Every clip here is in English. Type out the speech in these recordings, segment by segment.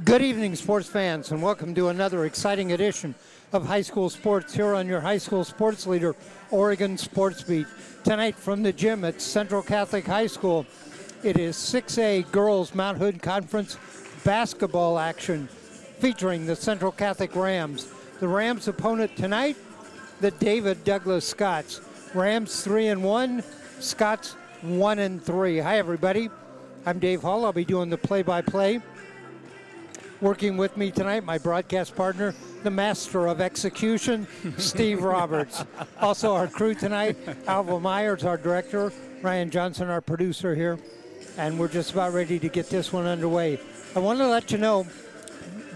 Good evening, sports fans, and welcome to another exciting edition of High School Sports here on your high school sports leader, Oregon Sports Beat. Tonight from the gym at Central Catholic High School, it is 6A Girls Mount Hood Conference basketball action featuring the Central Catholic Rams. The Rams' opponent tonight, the David Douglas Scots. Rams 3-1, Scots 1-3. Hi, everybody. I'm Dave Hall. I'll be doing the play-by-play. Working with me tonight, my broadcast partner, the master of execution, Steve Roberts. Also our crew tonight, Alva Myers, our director, Ryan Johnson, our producer here, and we're just about ready to get this one underway. I want to let you know,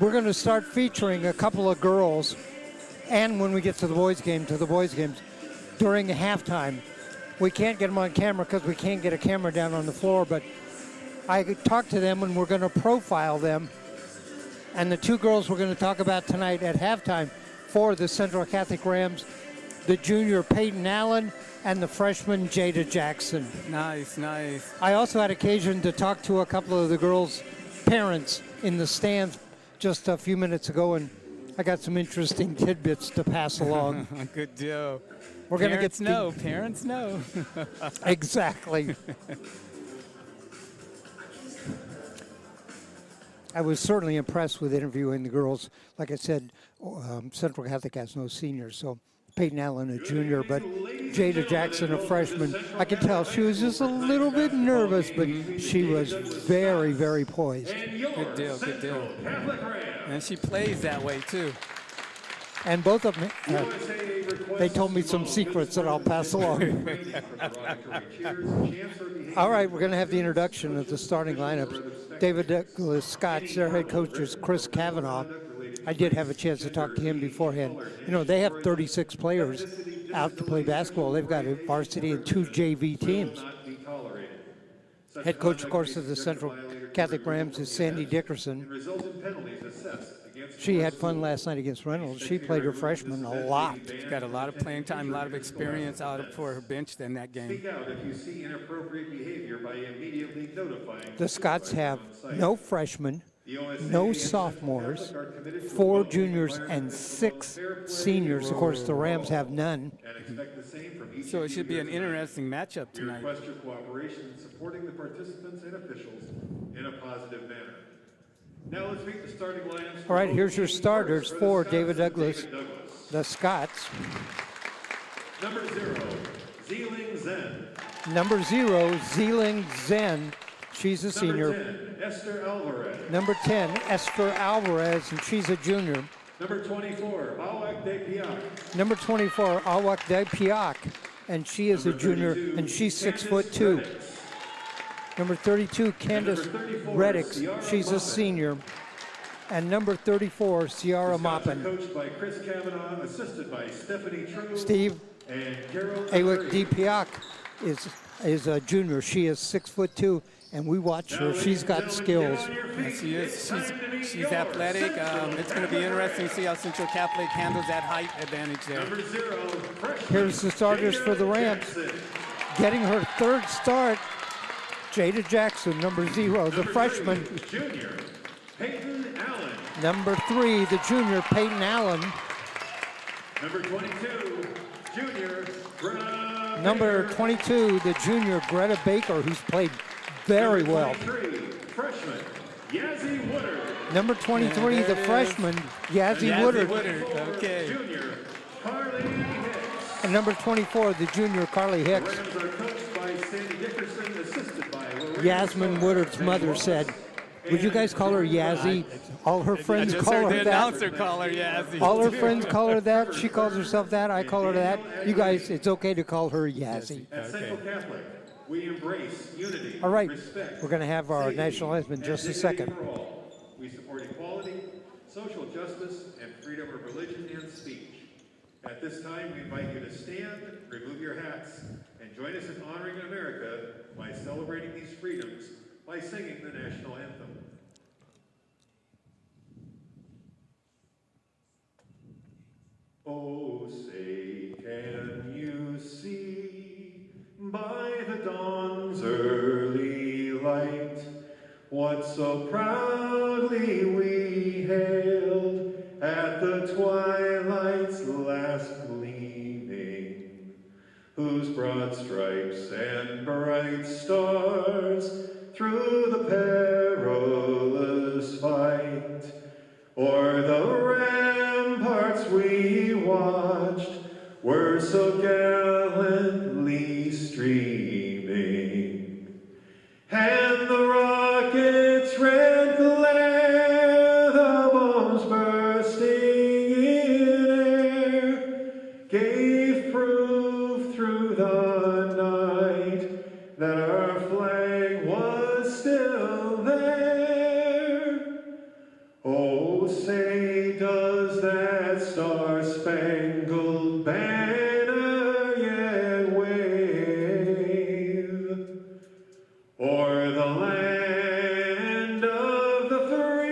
we're going to start featuring a couple of girls, and when we get to the boys' games, during halftime. We can't get them on camera because we can't get a camera down on the floor, but I talked to them and we're going to profile them. And the two girls we're going to talk about tonight at halftime for the Central Catholic Rams, the junior Peyton Allen and the freshman Jada Jackson. Nice, nice. I also had occasion to talk to a couple of the girls' parents in the stands just a few minutes ago, and I got some interesting tidbits to pass along. Good deal. We're going to get Parents know. Exactly. I was certainly impressed with interviewing the girls. Like I said, Central Catholic has no seniors, so Peyton Allen, a junior, but Jada Jackson, a freshman. I could tell she was just a little bit nervous, but she was very, very poised. Good deal, good deal. And she plays that way, too. And both of them, they told me some secrets that I'll pass along. All right, we're going to have the introduction of the starting lineups. David Douglas Scots, their head coach is Chris Kavanaugh. I did have a chance to talk to him beforehand. You know, they have 36 players out to play basketball. They've got a varsity and 2 JV teams. Head coach, of course, of the Central Catholic Rams is Sandy Dickerson. She had fun last night against Reynolds. She played her freshman a lot. She's got a lot of playing time, a lot of experience out for her bench in that game. Speak out if you see inappropriate behavior by immediately notifying. The Scots have no freshmen, no sophomores, 4 juniors, and 6 seniors. Of course, the Rams have none. So it should be an interesting matchup tonight. Request your cooperation in supporting the participants and officials in a positive manner. Now let's meet the starting lineups. All right, here's your starters for David Douglas, the Scots. Number 0, Zeeling Zen. Number 0, Zeeling Zen. She's a senior. Number 10, Esther Alvarez. Number 10, Esther Alvarez, and she's a junior. Number 24, Awak De Piak. Number 24, Awak De Piak, and she is a junior, and she's 6'2". Number 32, Candace Reddick, she's a senior. And number 34, Ciara Maupin. Coached by Chris Kavanaugh, assisted by Stephanie True. Steve and Carol Awak De Piak is a junior. She is 6'2", and we watch her. She's got skills. Yes, she is. She's athletic. It's going to be interesting to see how Central Catholic handles that height advantage there. Number 0, Here's the starters for the Rams. Getting her 3rd start, Jada Jackson, number 0, the freshman. Junior, Peyton Allen. Number 3, the junior, Peyton Allen. Number 22, junior, Greta Number 22, the junior, Greta Baker, who's played very well. Number 23, freshman, Yazzie Woodard. Number 23, the freshman, Yazzie Woodard. Okay. Junior, Carly Hicks. And number 24, the junior, Carly Hicks. Rams are coached by Sandy Dickerson, assisted by Yasmin Woodard's mother said, would you guys call her Yazzie? All her friends call her that. Announcer call her Yazzie. All her friends call her that. She calls herself that. I call her that. You guys, it's okay to call her Yazzie. At Central Catholic, we embrace unity, All right, respect, we're going to have our national anthem in just a second. for all. We support equality, social justice, and freedom of religion and speech. At this time, we invite you to stand, remove your hats, and join us in honoring America by celebrating these freedoms by singing the national anthem. Oh, say, can you see by the dawn's early light what so proudly we whose broad stripes and bright stars through the perilous fight, o'er the ramparts we watched, were so gallantly streaming, and the rocket's red glare, the bombs bursting in air, gave proof through the night that our flag was still there. Oh, say does that star-spangled banner yet wave o'er the land of the free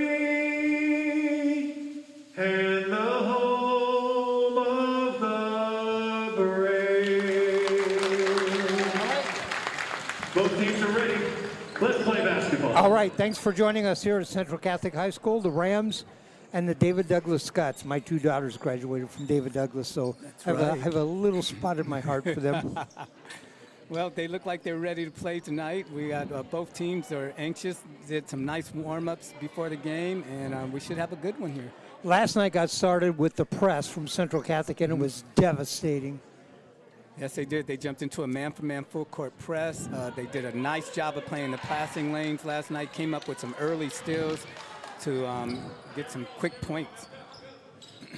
and the home of the brave? Both teams are ready. Let's play basketball. All right, thanks for joining us here at Central Catholic High School, the Rams and the David Douglas Scots. My two daughters graduated from David Douglas, so I have a little spot in my heart for them. Well, they look like they're ready to play tonight. We got both teams are anxious, did some nice warm-ups before the game, and we should have a good one here. Last night got started with the press from Central Catholic, and it was devastating. Yes, they did. They jumped into a man-for-man full-court press. They did a nice job of playing the passing lanes last night, came up with some early steals to get some quick points.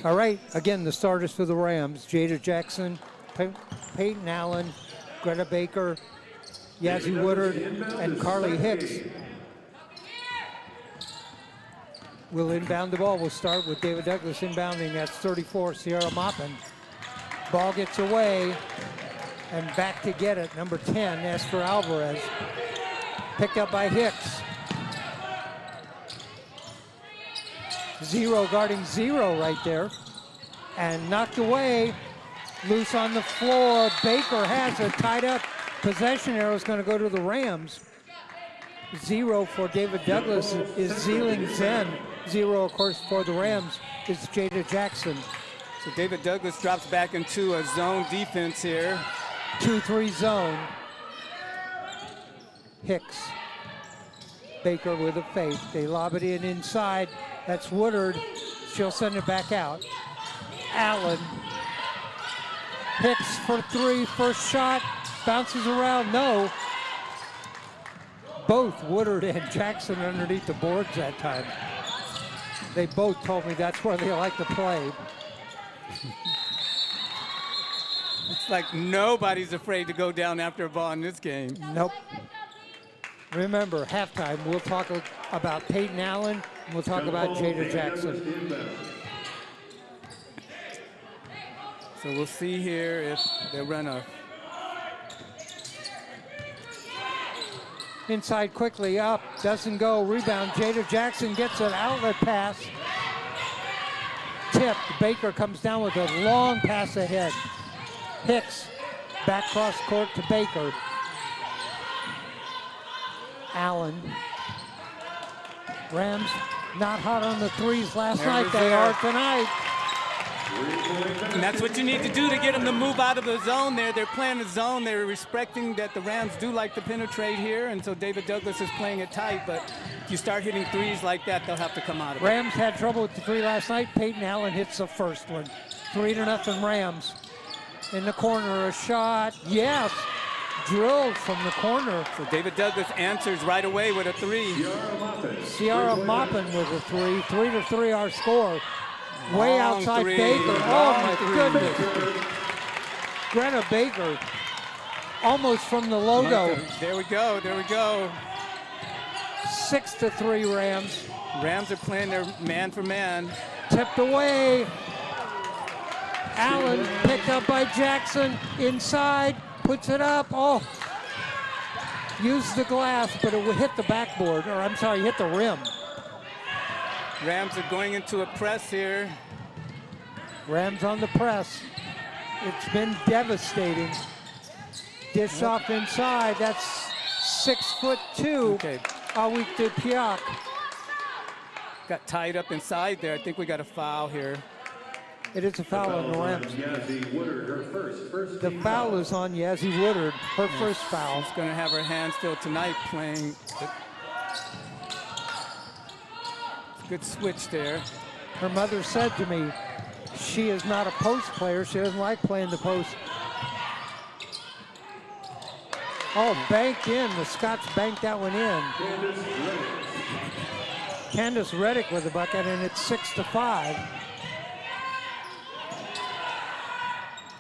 All right, again, the starters for the Rams: Jada Jackson, Peyton Allen, Greta Baker, Yazzie Woodard, and Carly Hicks. We'll inbound the ball. We'll start with David Douglas inbounding. That's 34, Sierra Maupin. Ball gets away, and back to get it, number 10, Esther Alvarez. Picked up by Hicks. Zero guarding zero right there. And knocked away, loose on the floor. Baker has it tied up. Possession arrow is going to go to the Rams. Zero for David Douglas is Zealing Zen. Zero, of course, for the Rams is Jada Jackson. So David Douglas drops back into a zone defense here. 2-3 zone. Hicks. Baker with a fake. They lob it in inside. That's Woodard. She'll send it back out. Allen. Hicks for three. First shot. Bounces around. No. Both Woodard and Jackson underneath the boards that time. They both told me that's where they like to play. It's like nobody's afraid to go down after a ball in this game. Nope. Remember, halftime, we'll talk about Peyton Allen, and we'll talk about Jada Jackson. So we'll see here if they run a... Inside quickly, up, doesn't go, rebound. Jada Jackson gets an outlet pass. Tipped, Baker comes down with a long pass ahead. Hicks, back cross court to Baker. Allen. Rams not hot on the threes last night. They are tonight. And that's what you need to do to get them to move out of the zone there. They're playing the zone. They're respecting that the Rams do like to penetrate here, and so David Douglas is playing it tight, but if you start hitting threes like that, they'll have to come out of it. Rams had trouble with the three last night. Peyton Allen hits the first one. 3-0 Rams. In the corner, a shot. Yes. Drilled from the corner. So David Douglas answers right away with a three. Sierra Maupin with a three. 3-3 our score. Way Long outside three. Baker. Oh Long my three. goodness. Greta Baker. Almost from the logo. There we go. There we go. 6-3 Rams. Rams are playing their man for man. Tipped away. Allen picked up by Jackson. Inside. Puts it up. Oh. Used the glass, but it would hit the backboard. Or I'm sorry, hit the rim. Rams are going into a press here. Rams on the press. It's been devastating. Dish off inside. That's 6'2". Okay. Awik de Piak. Got tied up inside there. I think we got a foul here. It is a foul on the Rams. Yazzie Woodard, her first The team foul is on Yazzie Woodard, her first foul. She's going to have her hands still tonight playing. Good switch there. Her mother said to me, she is not a post player. She doesn't like playing the post. Oh, banked in. The Scots banked that one in. Candace Reddick with the bucket, and it's 6-5.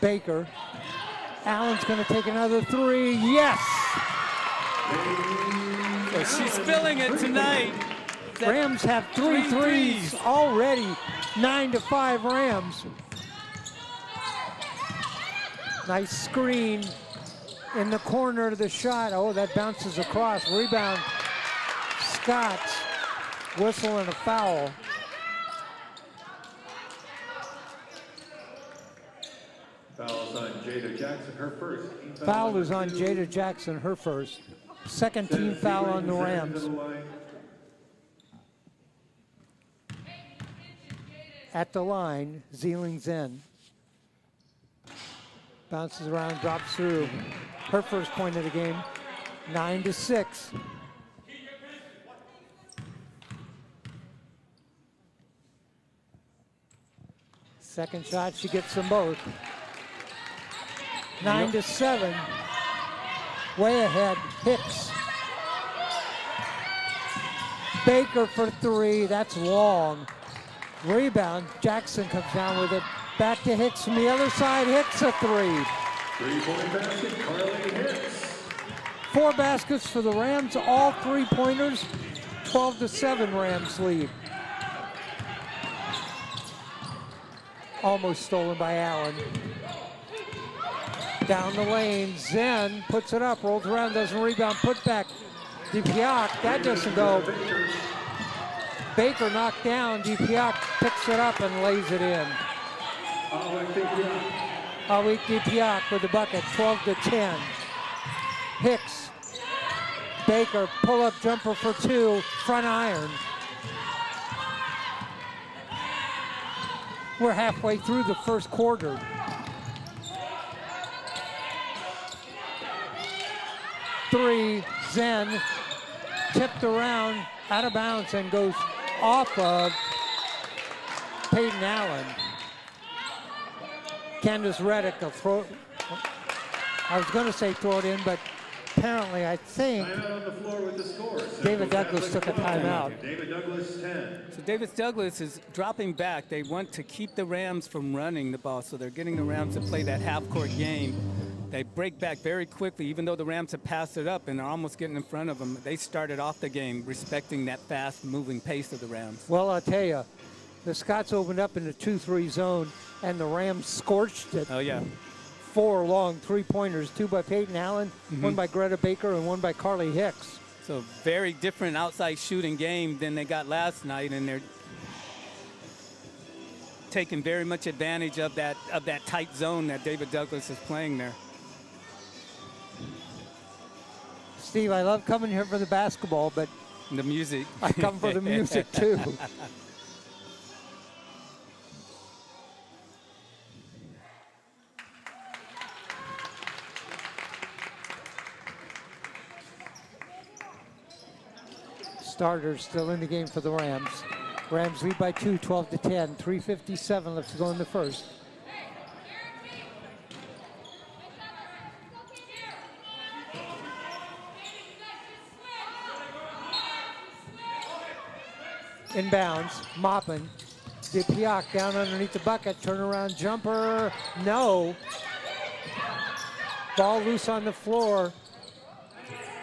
Baker. Allen's going to take another three. Yes! So she's filling it tonight. Rams have three threes already. 9-5 Rams. Nice screen in the corner of the shot. Oh, that bounces across. Rebound. Scots. Whistle and a foul. Foul's on Jada Jackson, her first. Foul is on Jada Jackson, her first. Second team foul on the Rams. At the line, Zeeling's in. Bounces around, drops through. Her first point of the game, 9-6. Second shot, she gets them both. 9-7. Way ahead, Hicks. Baker for three, that's long. Rebound, Jackson comes down with it. Back to Hicks from the other side, Hicks a three. 3-point basket, Carly Hicks. 4 baskets for the Rams, all 3-pointers. 12-7 Rams lead. Almost stolen by Allen. Down the lane, Zen puts it up, rolls around, doesn't rebound, put back. DiPiac, that doesn't go. Baker knocked down, DiPiac picks it up and lays it in. Awik DiPiac with the bucket, 12-10. Hicks, Baker, pull-up jumper for 2, front iron. We're halfway through the first quarter. Three, Zen, tipped around, out of bounds, and goes off of Peyton Allen. Candace Reddick will throw, I was going to say throw it in, but apparently I think David Douglas took a timeout. David Douglas, 10. So David Douglas is dropping back. They want to keep the Rams from running the ball, so they're getting the Rams to play that half-court game. They break back very quickly, even though the Rams have passed it up and are almost getting in front of them. They started off the game respecting that fast-moving pace of the Rams. Well, I'll tell you, the Scots opened up in the 2-3 zone, and the Rams scorched it. Oh, yeah. 4 long three-pointers, 2 by Peyton Allen, 1 by Greta Baker, and 1 by Carly Hicks. So very different outside shooting game than they got last night, and they're taking very much advantage of that tight zone that David Douglas is playing there. Steve, I love coming here for the basketball, but The music. I come for the music too. Starters still in the game for the Rams. Rams lead by 2, 12-10, 3:57 left to go in the first. Inbounds, Moppin. DiPiac down underneath the bucket, turnaround jumper, no. Ball loose on the floor.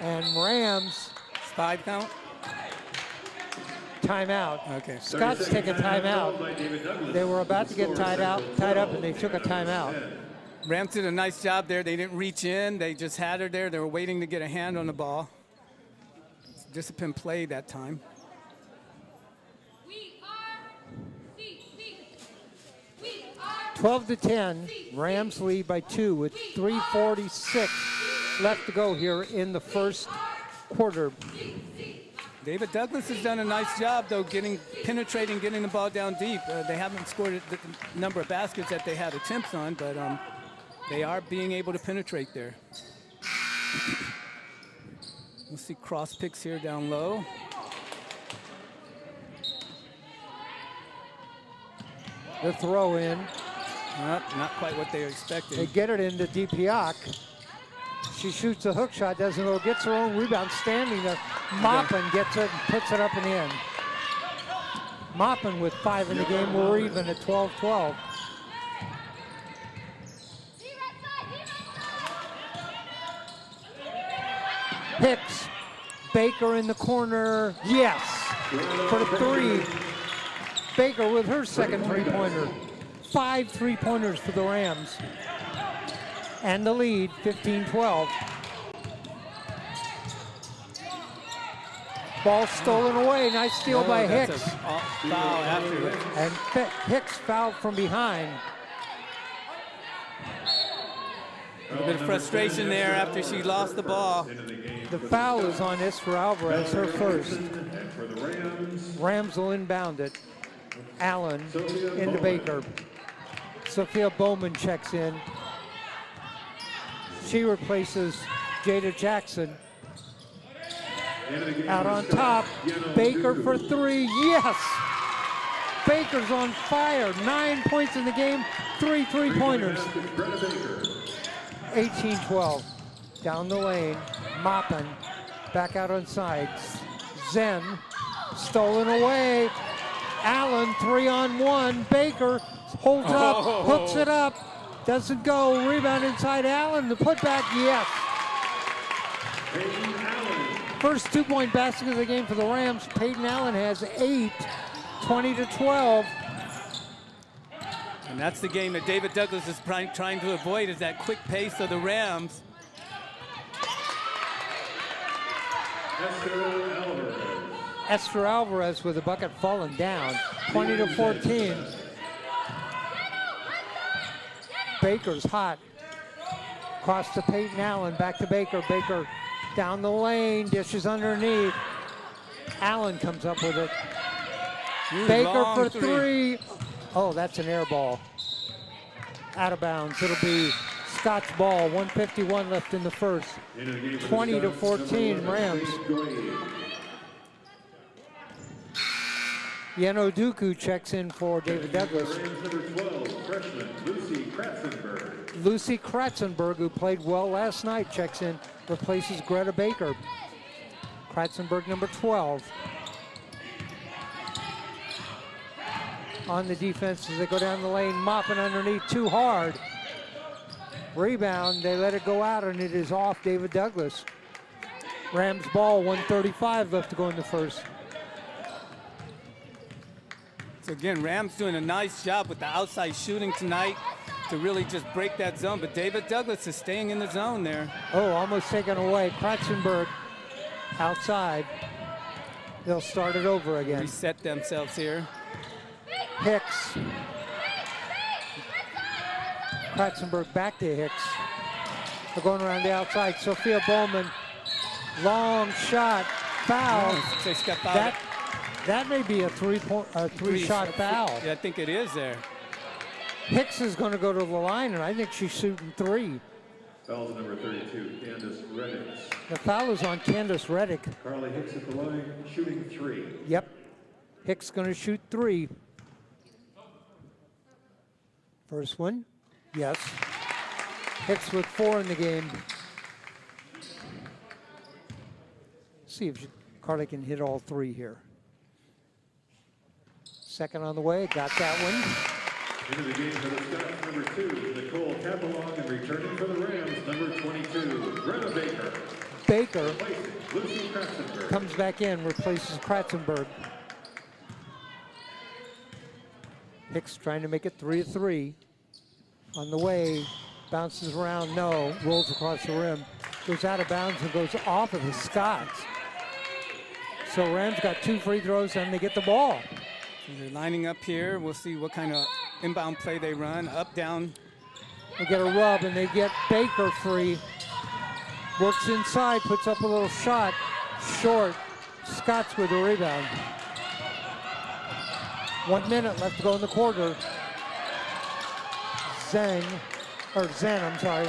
And Rams. 5 count? Timeout. Okay. Scots take a timeout. They were about to get tied up, and they took a timeout. Rams did a nice job there. They didn't reach in. They just had her there. They were waiting to get a hand on the ball. It's disciplined play that time. 12-10, Rams lead by 2 with 3:46 left to go here in the first quarter. David Douglas has done a nice job, though, penetrating, getting the ball down deep. They haven't scored the number of baskets that they had attempts on, but they are being able to penetrate there. We'll see cross picks here down low. The throw in. Not quite what they expected. They get it into DiPiac. She shoots a hook shot, doesn't go, gets her own rebound, standing there. Maupin gets it and puts it up and in. Maupin with 5 in the game. We're even at 12-12. Hicks, Baker in the corner, yes, for the 3. Baker with her second three-pointer. 5 three-pointers for the Rams. And the lead, 15-12. Ball stolen away, nice steal by Hicks. Foul after it. And Hicks fouled from behind. A little bit of frustration there after she lost the ball. The foul is on Esther Alvarez, her first. Rams will inbound it. Allen into Baker. Sophia Bowman checks in. She replaces Jada Jackson. Out on top, Baker for 3, yes! Baker's on fire, 9 points in the game, 3 three-pointers. 18-12, down the lane, Maupin, back out on sides. Zen, stolen away. Allen, 3-on-1, Baker holds up, hooks it up, doesn't go, rebound inside Allen, the putback, yes. First 2-point basket of the game for the Rams. Peyton Allen has 8, 20-12. And that's the game that David Douglas is trying to avoid, is that quick pace of the Rams. Esther Alvarez with the bucket falling down, 20-14. Baker's hot. Cross to Peyton Allen, back to Baker. Baker down the lane, dishes underneath. Allen comes up with it. Baker for 3. Oh, that's an air ball. Out of bounds. It'll be Scots ball, 1:51 left in the first. 20-14 Rams. Yeno Duku checks in for David Douglas. Lucy Kratzenberg, who played well last night, checks in, replaces Greta Baker. Kratzenberg, number 12. On the defense as they go down the lane, Maupin underneath, too hard. Rebound, they let it go out, and it is off David Douglas. Rams ball, 1:35 left to go in the first. So again, Rams doing a nice job with the outside shooting tonight to really just break that zone, but David Douglas is staying in the zone there. Oh, almost taken away. Kratzenberg outside. They'll start it over again. Reset themselves here. Hicks. Kratzenberg back to Hicks. They're going around the outside. Sophia Bowman, long shot, foul. Oh, so she's got fouled. That may be a three-shot foul. Yeah, I think it is there. Hicks is going to go to the line, and I think she's shooting 3. Foul number 32, Candace Reddick. The foul is on Candace Reddick. Carly Hicks at the line, shooting 3. Yep. Hicks going to shoot 3. First one, yes. Hicks with 4 in the game. See if Carly can hit all 3 here. Second on the way, got that one. Into the game for the Scots, number 2, Nicole Capelong, and returning for the Rams, number 22, Greta Baker. Baker Lucy Kratzenberg comes back in, replaces Kratzenberg. Hicks trying to make it 3-3. On the way, bounces around, no, rolls across the rim, goes out of bounds and goes off of the Scots. So Rams got 2 free throws and they get the ball. They're lining up here. We'll see what kind of inbound play they run. Up, down. They get a rub and they get Baker free. Works inside, puts up a little shot. Short. Scots with the rebound. 1 minute left to go in the quarter. Zen, I'm sorry.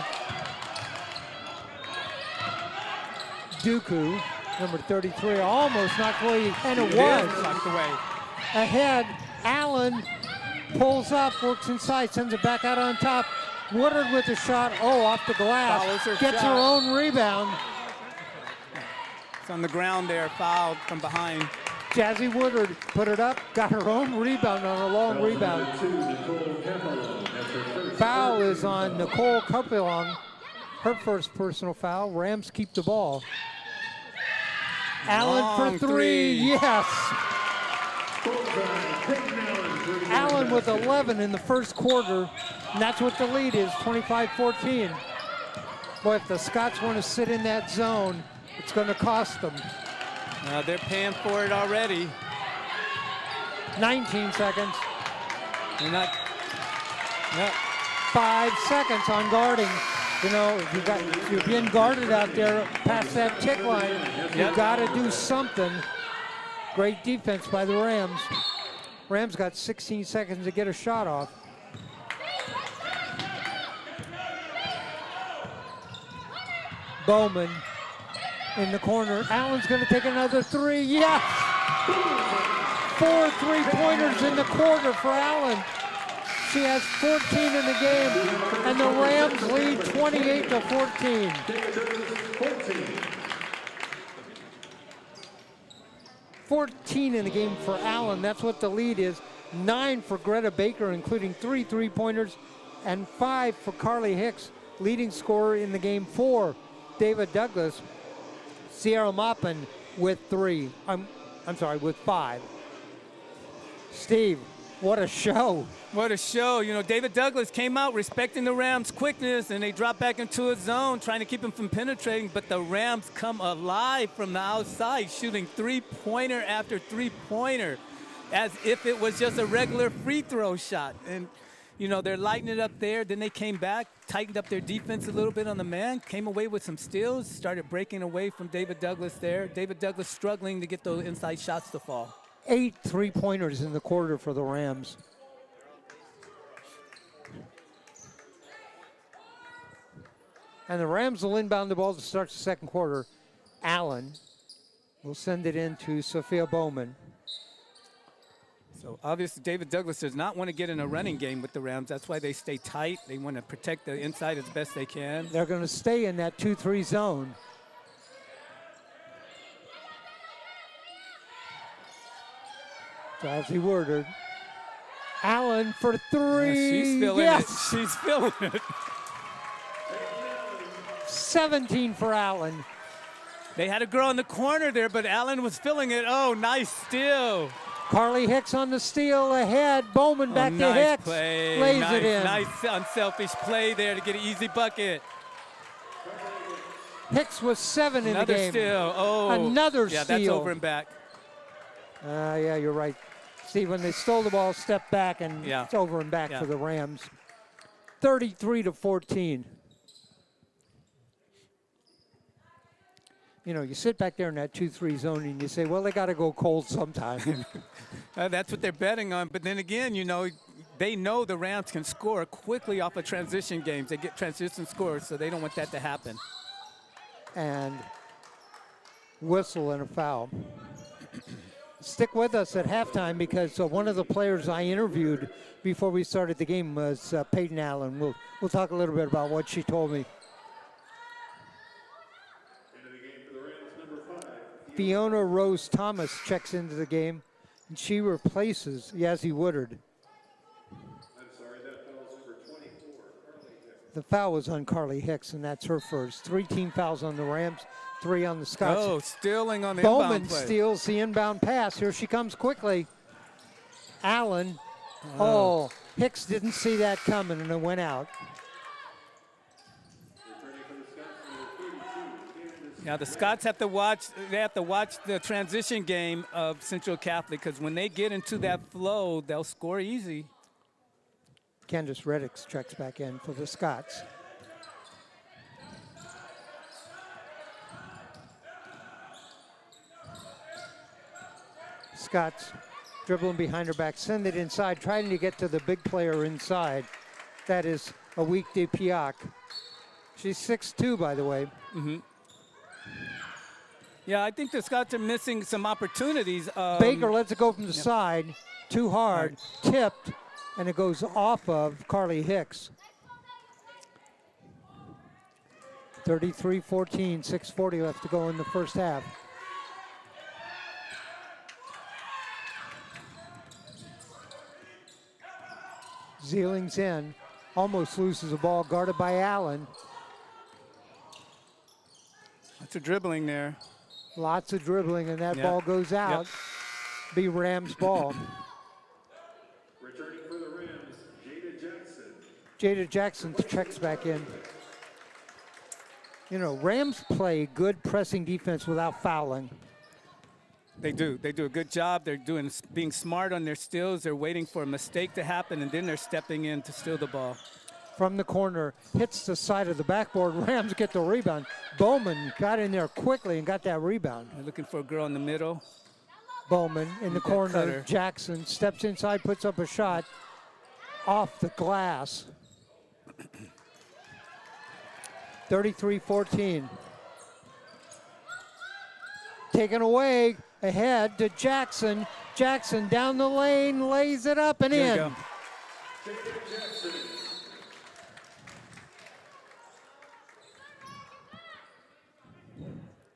Dooku, number 33, almost knocked away, and it was. Knocked away. Ahead, Allen pulls up, works inside, sends it back out on top. Woodard with the shot, off the glass, gets her own rebound. It's on the ground there, fouled from behind. Jazzy Woodard put it up, got her own rebound on a long rebound. Foul is on Nicole Kupilong, her first personal foul. Rams keep the ball. Allen for three, yes. Allen with 11 in the first quarter, and that's what the lead is, 25-14. Boy, if the Scots want to sit in that zone, it's going to cost them. They're paying for it already. 19 seconds. They're not. Yep. 5 seconds on guarding. You know, if you're being guarded out there past that tick line, you've got to do something. Great defense by the Rams. Rams got 16 seconds to get a shot off. Bowman in the corner. Allen's going to take another three. Yes! 4 3-pointers in the quarter for Allen. She has 14 in the game, and the Rams lead 28-14. 14 in the game for Allen. That's what the lead is. 9 for Greta Baker, including 3 3-pointers, and 5 for Carly Hicks, leading scorer in the game. 4, David Douglas. Sierra Maupin with 3. With 5. Steve, what a show. What a show. You know, David Douglas came out respecting the Rams' quickness, and they dropped back into a zone, trying to keep him from penetrating, but the Rams come alive from the outside, shooting 3-pointer after 3-pointer, as if it was just a regular free throw shot. And, you know, they're lighting it up there. Then they came back, tightened up their defense a little bit on the man, came away with some steals, started breaking away from David Douglas there. David Douglas struggling to get those inside shots to fall. 8 3-pointers in the quarter for the Rams. And the Rams will inbound the ball to start the second quarter. Allen will send it in to Sophia Bowman. So obviously David Douglas does not want to get in a running game with the Rams. That's why they stay tight. They want to protect the inside as best they can. They're going to stay in that 2-3 zone. Jazzy Woodard. Allen for 3. Yeah, she's feeling it. She's feeling it. 17 for Allen. They had a girl in the corner there, but Allen was feeling it. Oh, nice steal. Carly Hicks on the steal ahead. Bowman back to nice Hicks. Play. Lays nice, it in. Nice unselfish play there to get an easy bucket. Hicks was 7 in the game. Another steal. Oh. Another steal. Yeah, that's over and back. Yeah, you're right. Steve, when they stole the ball, stepped back, and it's over and back for the Rams. 33-14. You know, you sit back there in that 2-3 zone and you say, well, they got to go cold sometime. That's what they're betting on. But then again, you know, they know the Rams can score quickly off of transition games. They get transition scores, so they don't want that to happen. And whistle and a foul. Stick with us at halftime because one of the players I interviewed before we started the game was Peyton Allen. We'll talk a little bit about what she told me. Fiona Rose Thomas checks into the game, and she replaces Yazzie Woodard. I'm sorry, that foul's number 24, Carly Hicks. The foul was on Carly Hicks, and that's her first. 3 team fouls on the Rams, 3 on the Scots. Oh, stealing on the Bowman inbound play. steals the inbound pass. Here she comes quickly. Allen. Hicks didn't see that coming, and it went out. Now the Scots have to watch. They have to watch the transition game of Central Catholic because when they get into that flow, they'll score easy. Candace Reddick checks back in for the Scots. Scots dribbling behind her back, send it inside, trying to get to the big player inside. That is a weak Dipiak. She's 6'2", by the way. Yeah, I think the Scots are missing some opportunities. Baker lets it go from the side, too hard, tipped, and it goes off of Carly Hicks. 33-14, 6:40 left to go in the first half. Zeeling's in, almost loses the ball, guarded by Allen. Lots of dribbling there. Lots of dribbling, and that ball goes out. Be Rams' ball. Returning for the Rams, Jada Jackson. Jada Jackson checks back in. You know, Rams play good pressing defense without fouling. They do. They do a good job. They're being smart on their steals. They're waiting for a mistake to happen, and then they're stepping in to steal the ball. From the corner, hits the side of the backboard. Rams get the rebound. Bowman got in there quickly and got that rebound. They're looking for a girl in the middle. Bowman in the corner. Cutter. Jackson steps inside, puts up a shot off the glass. 33-14. Taken away, ahead to Jackson. Jackson down the lane, lays it up and There in. you go.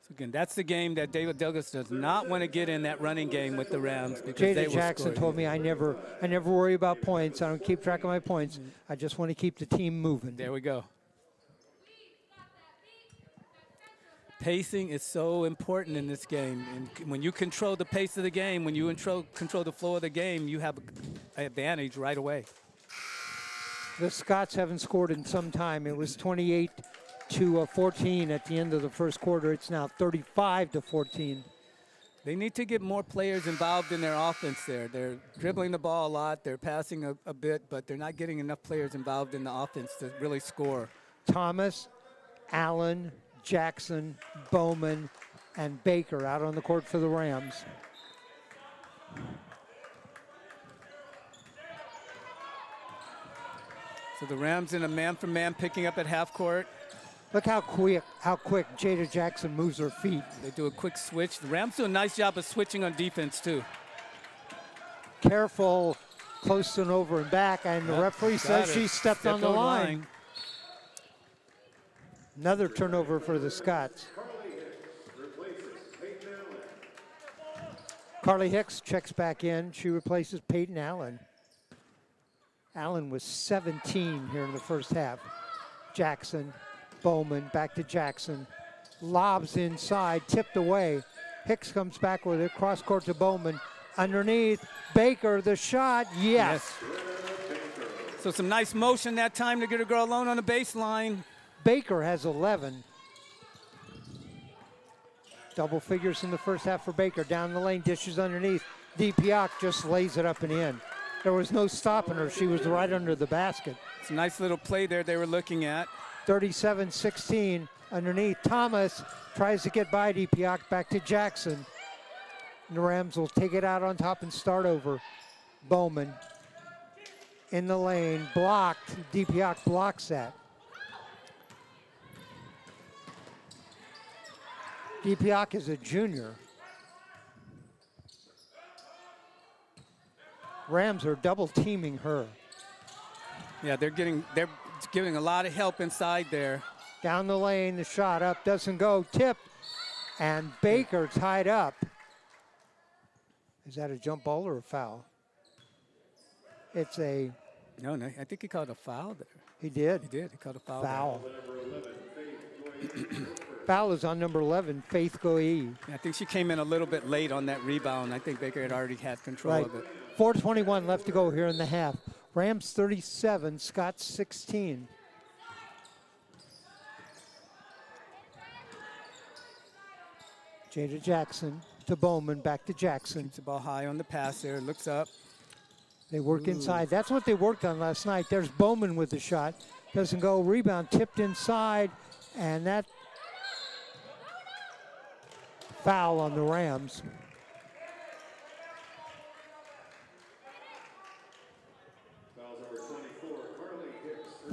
Again, that's the game that David Douglas does not want to get in, that running game with the Rams, because they Jada will Jackson score. told me I never worry about points. I don't keep track of my points. I just want to keep the team moving. There we go. Pacing is so important in this game. And when you control the pace of the game, when you control the flow of the game, you have an advantage right away. The Scots haven't scored in some time. It was 28-14 at the end of the first quarter. It's now 35-14. They need to get more players involved in their offense there. They're dribbling the ball a lot. They're passing a bit, but they're not getting enough players involved in the offense to really score. Thomas, Allen, Jackson, Bowman, and Baker out on the court for the Rams. So the Rams in a man-for-man picking up at half court. Look how quick Jada Jackson moves her feet. They do a quick switch. The Rams do a nice job of switching on defense, too. Careful, close and over and back, and the referee says she stepped on the line. Another turnover for the Scots. Carly Hicks checks back in. She replaces Peyton Allen. Allen was 17 here in the first half. Jackson, Bowman, back to Jackson. Lobs inside, tipped away. Hicks comes back with it, cross court to Bowman. Underneath, Baker, the shot, yes. So some nice motion that time to get a girl alone on the baseline. Baker has 11. Double figures in the first half for Baker. Down the lane, dishes underneath. Dipiak just lays it up and in. There was no stopping her. She was right under the basket. It's a nice little play there they were looking at. 37-16 underneath. Thomas tries to get by Dipiak, back to Jackson. And the Rams will take it out on top and start over. Bowman in the lane, blocked. Dipiak blocks that. Dipiak is a junior. Rams are double teaming her. Yeah, they're giving a lot of help inside there. Down the lane, the shot up, doesn't go, tipped, and Baker tied up. Is that a jump ball or a foul? It's a... No, I think he called a foul there. He did. He did, he called a foul. Foul. Foul is on number 11, Faith Goyi. I think she came in a little bit late on that rebound. I think Baker had already had control Right. of it. 4:21 left to go here in the half. Rams 37, Scots 16. Jada Jackson to Bowman, back to Jackson. Keeps the ball high on the pass there, looks up. They work inside. That's what they worked on last night. There's Bowman with the shot. Doesn't go. Rebound tipped inside, and that foul on the Rams.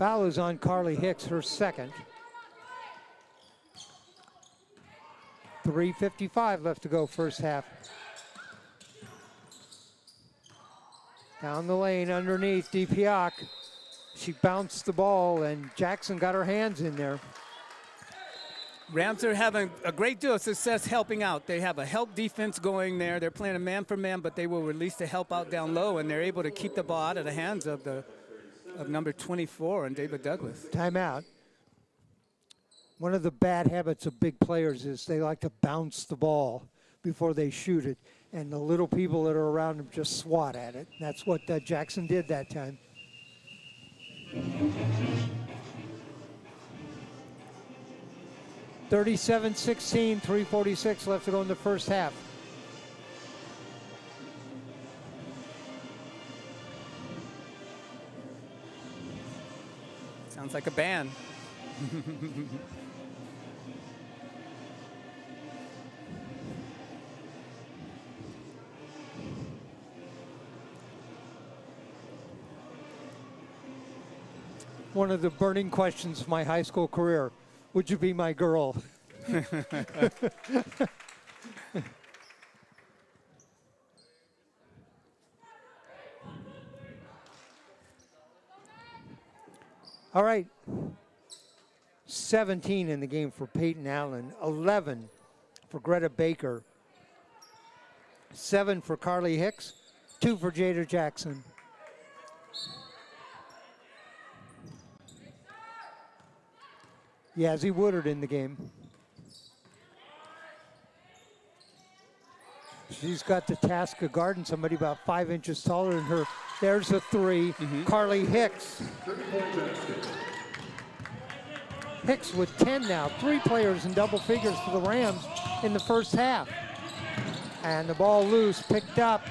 Foul is on Carly Hicks, her second. 3:55 left to go first half. Down the lane underneath DiPioc. She bounced the ball and Jackson got her hands in there. Rams are having a great deal of success helping out. They have a help defense going there. They're playing a man for man, but they will release the help out down low, and they're able to keep the ball out of the hands of number 24 and David Douglas. Timeout. One of the bad habits of big players is they like to bounce the ball before they shoot it, and the little people that are around them just swat at it. That's what Jackson did that time. (37-16), 3:46 left to go in the first half. Sounds like a band. One of the burning questions of my high school career: would you be my girl? All right. 17 in the game for Peyton Allen, 11 for Greta Baker, 7 for Carly Hicks, 2 for Jada Jackson. Yazzie Woodard in the game. She's got the task of guarding somebody about 5 inches taller than her. There's a three. Carly Hicks. Hicks with 10 now. 3 players in double figures for the Rams in the first half. And the ball loose, picked up.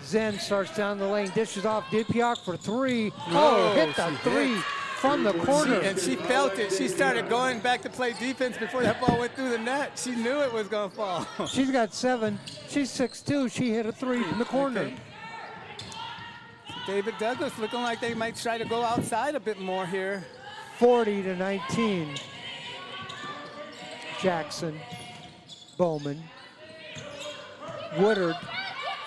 Zen starts down the lane, dishes off. DiPioc for 3. Oh, hit the 3 from the corner. And she felt it. She started going back to play defense before that ball went through the net. She knew it was going to fall. She's got 7. She's 6'2". She hit a 3 from the corner. Okay. David Douglas looking like they might try to go outside a bit more here. 40-19. Jackson, Bowman. Woodard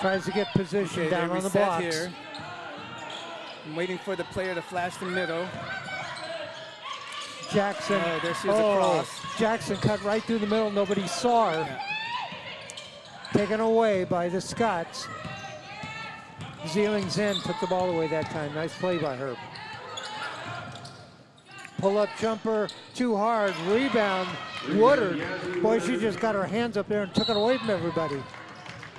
tries to get position down on the blocks. Here. I'm waiting for the player to flash the middle. Jackson. Oh, there she was across. Jackson cut right through the middle. Nobody saw her. Yeah. Taken away by the Scots. Zeeling Zen took the ball away that time. Nice play by her. Pull-up jumper, too hard. Rebound, Woodard. Boy, she just got her hands up there and took it away from everybody.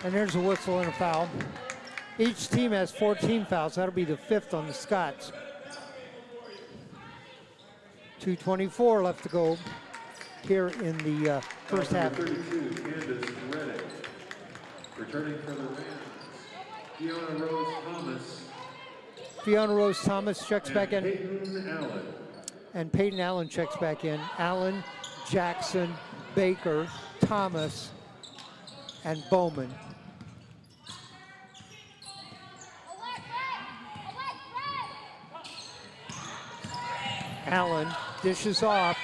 And there's a whistle and a foul. Each team has 14 fouls. That'll be the 5th on the Scots. 2:24 left to go here in the first half. 32, Candace Reddick. Returning for the Rams, Fiona Rose Thomas. Fiona Rose Thomas checks back in. Peyton Allen. And Peyton Allen checks back in. Allen, Jackson, Baker, Thomas, and Bowman. Allen dishes off.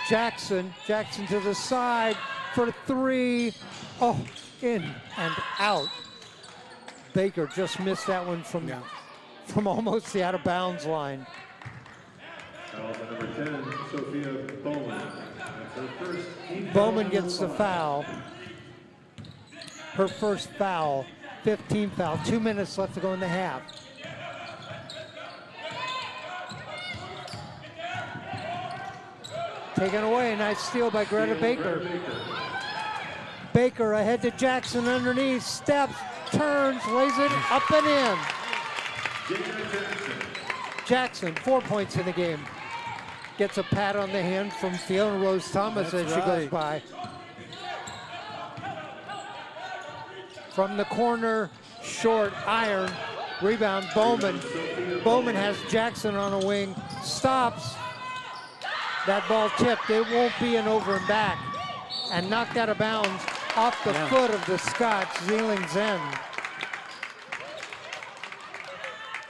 Jackson to the side for 3. Oh, in and out. Baker just missed that one from almost the out of bounds line. Foul by number 10, Sophia Bowman. That's her first team Bowman foul gets the foul. Her first foul, 15th foul. 2 minutes left to go in the half. Taken away, nice steal by Greta Baker. Baker ahead to Jackson underneath, steps, turns, lays it up and in. Jackson, 4 points in the game. Gets a pat on the hand from Fiona Rose Thomas as she goes by. From the corner, short, iron, rebound, Bowman. Bowman has Jackson on a wing, stops. That ball tipped, it won't be an over and back. And knocked out of bounds off the foot of the Scots, Zeeling Zen.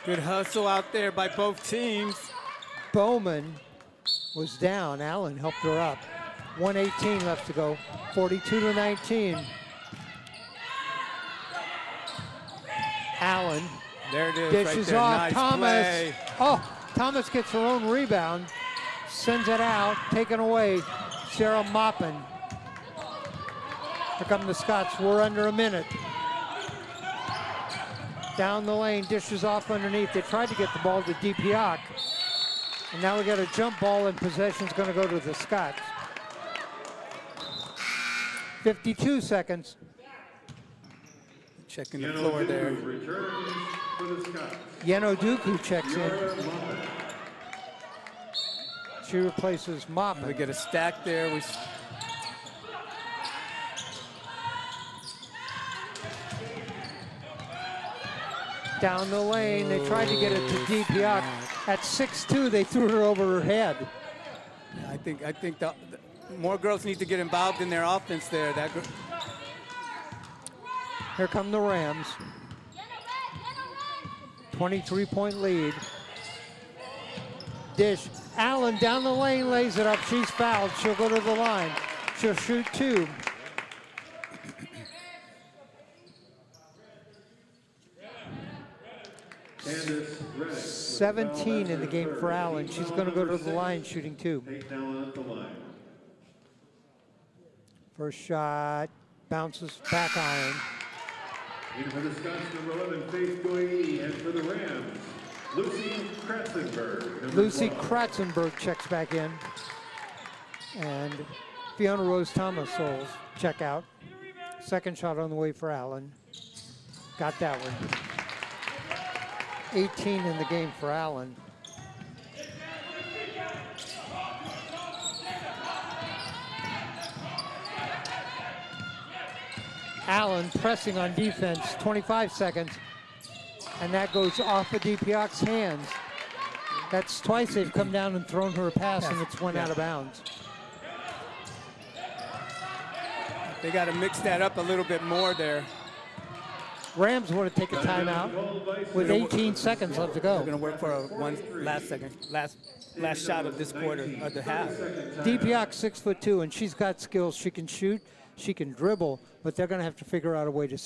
Good hustle out there by both teams. Bowman was down. Allen helped her up. 1:18 left to go. 42-19. Allen. There it is. Dishes right there. off. Nice Thomas. play. Oh, Thomas gets her own rebound. Sends it out. Taken away. Sarah Maupin. Here come the Scots. We're under a minute. Down the lane. Dishes off underneath. They tried to get the ball to DiPioc. And now we got a jump ball, and possession's going to go to the Scots. 52 seconds. Checking the floor there. Returns for the Scots. Yeno Duku checks in. Yara Maupin. She replaces We Maupin. get a stack there. Down the lane, they tried to get it to DiPioc. At 6'2", they threw her over her head. I think the more girls need to get involved in their offense there. Here come the Rams. 23-point lead. Dish. Allen down the lane, lays it up. She's fouled. She'll go to the line. She'll shoot 2. Candace Reddick. 17 in the game for Allen. She's going to go to the line shooting 2. Peyton Allen at the line. First shot. Bounces back iron. In for the Scots, number 11, Faith Goyi, and for the Rams, Lucy Kratzenberg. number Lucy 12. Kratzenberg checks back in. And Fiona Rose Thomas will check out. Second shot on the way for Allen. Got that one. 18 in the game for Allen. Allen pressing on defense, 25 seconds. And that goes off of DiPioc's hands. That's twice they've come down and thrown her a pass, and it's went out of bounds. They got to mix that up a little bit more there. Rams want to take a timeout with 18 seconds left to They're go. going to work for last shot of this quarter, of the half. DiPioc 6'2", and she's got skills. She can shoot, she can dribble, but they're going to have to figure out a way to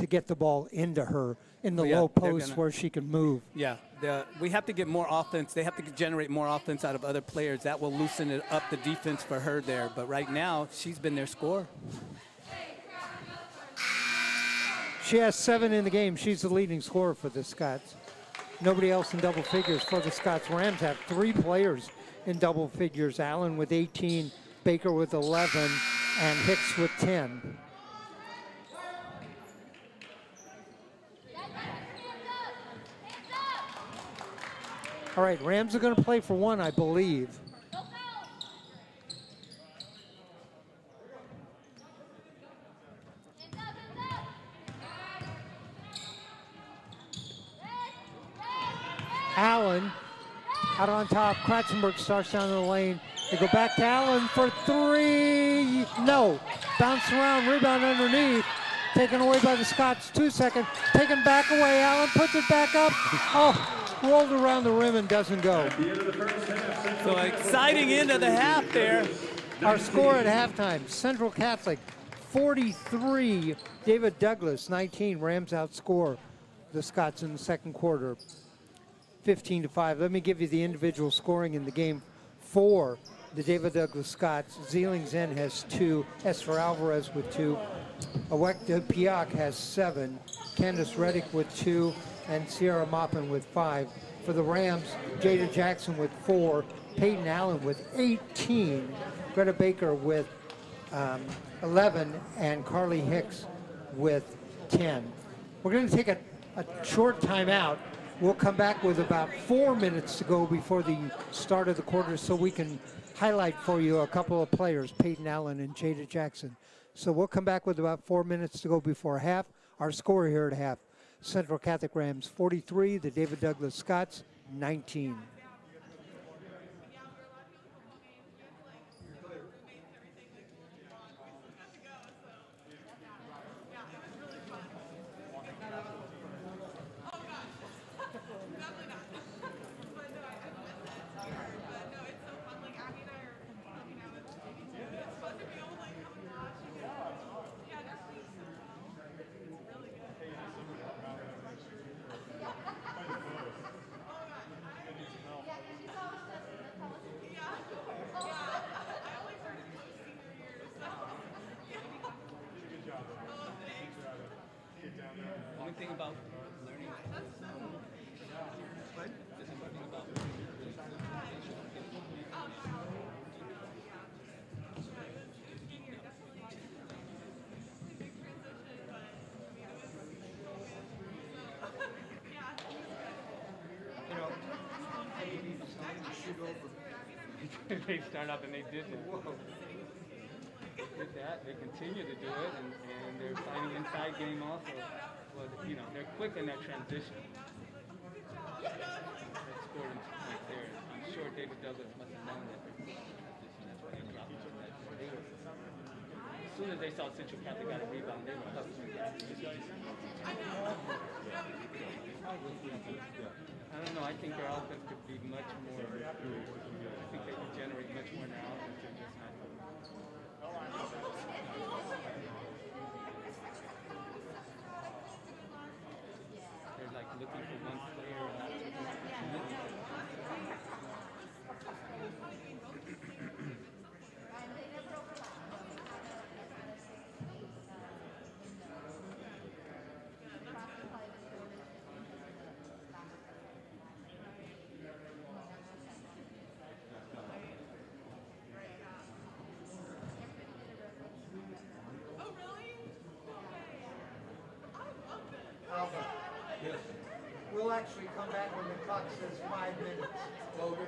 get the ball into her in the low post where she can move. Yeah, we have to get more offense. They have to generate more offense out of other players. That will loosen it up the defense for her there. But right now, she's been their scorer. She has 7 in the game. She's the leading scorer for the Scots. Nobody else in double figures for the Scots. Rams have 3 players in double figures. Allen with 18, Baker with 11, and Hicks with 10. All right, Rams are going to play for 1, I believe. Allen out on top. Kratzenberg starts down the lane. They go back to Allen for 3. No. Bounce around, rebound underneath. Taken away by the Scots. 2 seconds. Taken back away. Allen puts it back up. Oh, rolled around the rim and doesn't go. So exciting end of the half there. Our score at halftime, Central Catholic 43, David Douglas 19. Rams outscore the Scots in the second quarter 15-5. Let me give you the individual scoring in the game for the David Douglas Scots. Zeeling Zen has 2, Esther Alvarez with 2, Awekda Piak has 7, Candace Reddick with 2, and Sierra Maupin with 5. For the Rams, Jada Jackson with 4, Peyton Allen with 18, Greta Baker with 11, and Carly Hicks with 10. We're going to take a short timeout. We'll come back with about 4 minutes to go before the start of the quarter so we can highlight for you a couple of players, Peyton Allen and Jada Jackson. So we'll come back with about 4 minutes to go before half. Our score here at half, Central Catholic Rams 43, the David Douglas Scots 19. They start up and they did that. They did that. They continue to do it, and they're playing inside game also. Well, you know, they're quick in that transition. They scored in 2 points there. I'm sure David Douglas must have known that they're quick in transition. That's why they dropped it. As soon as they saw Central Catholic got a rebound, they were hustling. I don't know. I think their offense could be much more. I think they could generate much more in their offense than just not. They're like looking for one player. Yes. We'll actually come back when the clock says 5 minutes. Okay.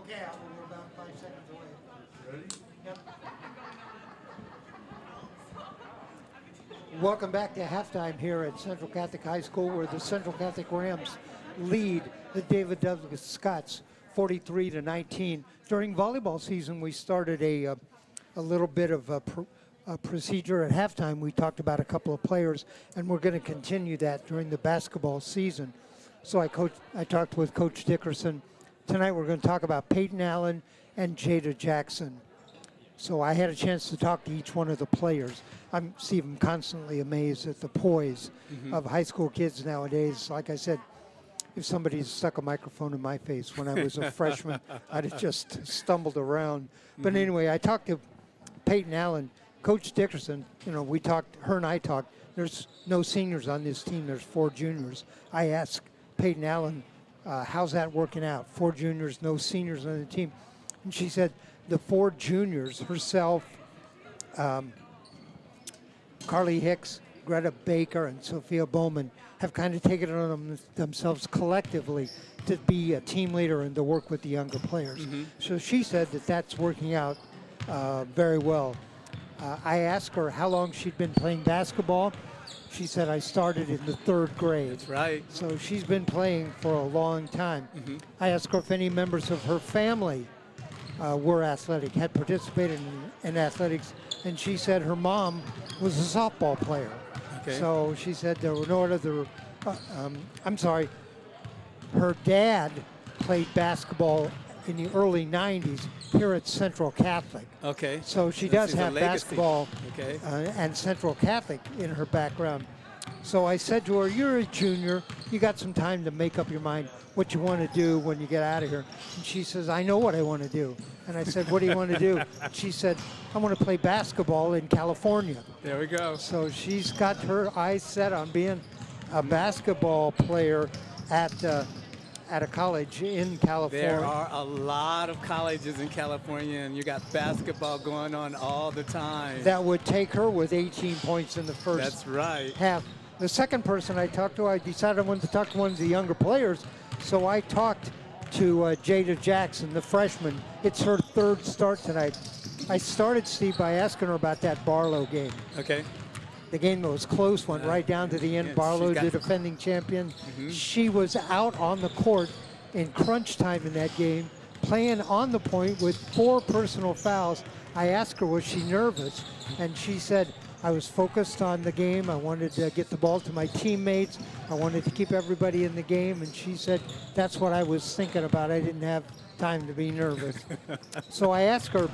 Okay, we're about 5 seconds away. Ready? Yep. Welcome back to halftime here at Central Catholic High School, where the Central Catholic Rams lead the David Douglas Scots 43-19. During volleyball season, we started a little bit of a procedure at halftime. We talked about a couple of players, and we're going to continue that during the basketball season. So I talked with Coach Dickerson. Tonight we're going to talk about Peyton Allen and Jada Jackson. So I had a chance to talk to each one of the players. I'm constantly amazed at the poise of high school kids nowadays. Like I said, if somebody stuck a microphone in my face when I was a freshman, I'd have just stumbled around. But anyway, I talked to Peyton Allen. Coach Dickerson, you know, her and I talked. There's no seniors on this team. There's 4 juniors. I asked Peyton Allen, how's that working out? 4 juniors, no seniors on the team. And she said the 4 juniors, herself, Carly Hicks, Greta Baker, and Sophia Bowman, have kind of taken it on themselves collectively to be a team leader and to work with the younger players. So she said that that's working out very well. I asked her how long she'd been playing basketball. She said, I started in the 3rd grade. That's right. So she's been playing for a long time. I asked her if any members of her family were athletic, had participated in athletics, and she said her mom was a softball player. Okay. So she said there were no other, her dad played basketball in the early 90s here at Central Catholic. Okay. So she This does is a have legacy. basketball Okay. and Central Catholic in her background. So I said to her, you're a junior. You got some time to make up your mind what you want to do when you get out of here. And she says, I know what I want to do. And I said, what do you want to do? She said, I want to play basketball in California. There we go. So she's got her eyes set on being a basketball player at a college in California. There are a lot of colleges in California, and you got basketball going on all the time. That would take her with 18 points in the first That's right. half. The second person I talked to, I decided I wanted to talk to one of the younger players, so I talked to Jada Jackson, the freshman. It's her third start tonight. I started, Steve, by asking her about that Barlow game. Okay. The game that was close, went right down to the end. yeah, Barlow, she's the got- defending champion. She was out on the court in crunch time in that game, playing on the point with 4 personal fouls. I asked her, was she nervous? And she said, I was focused on the game. I wanted to get the ball to my teammates. I wanted to keep everybody in the game. And she said, that's what I was thinking about. I didn't have time to be nervous. So I asked her,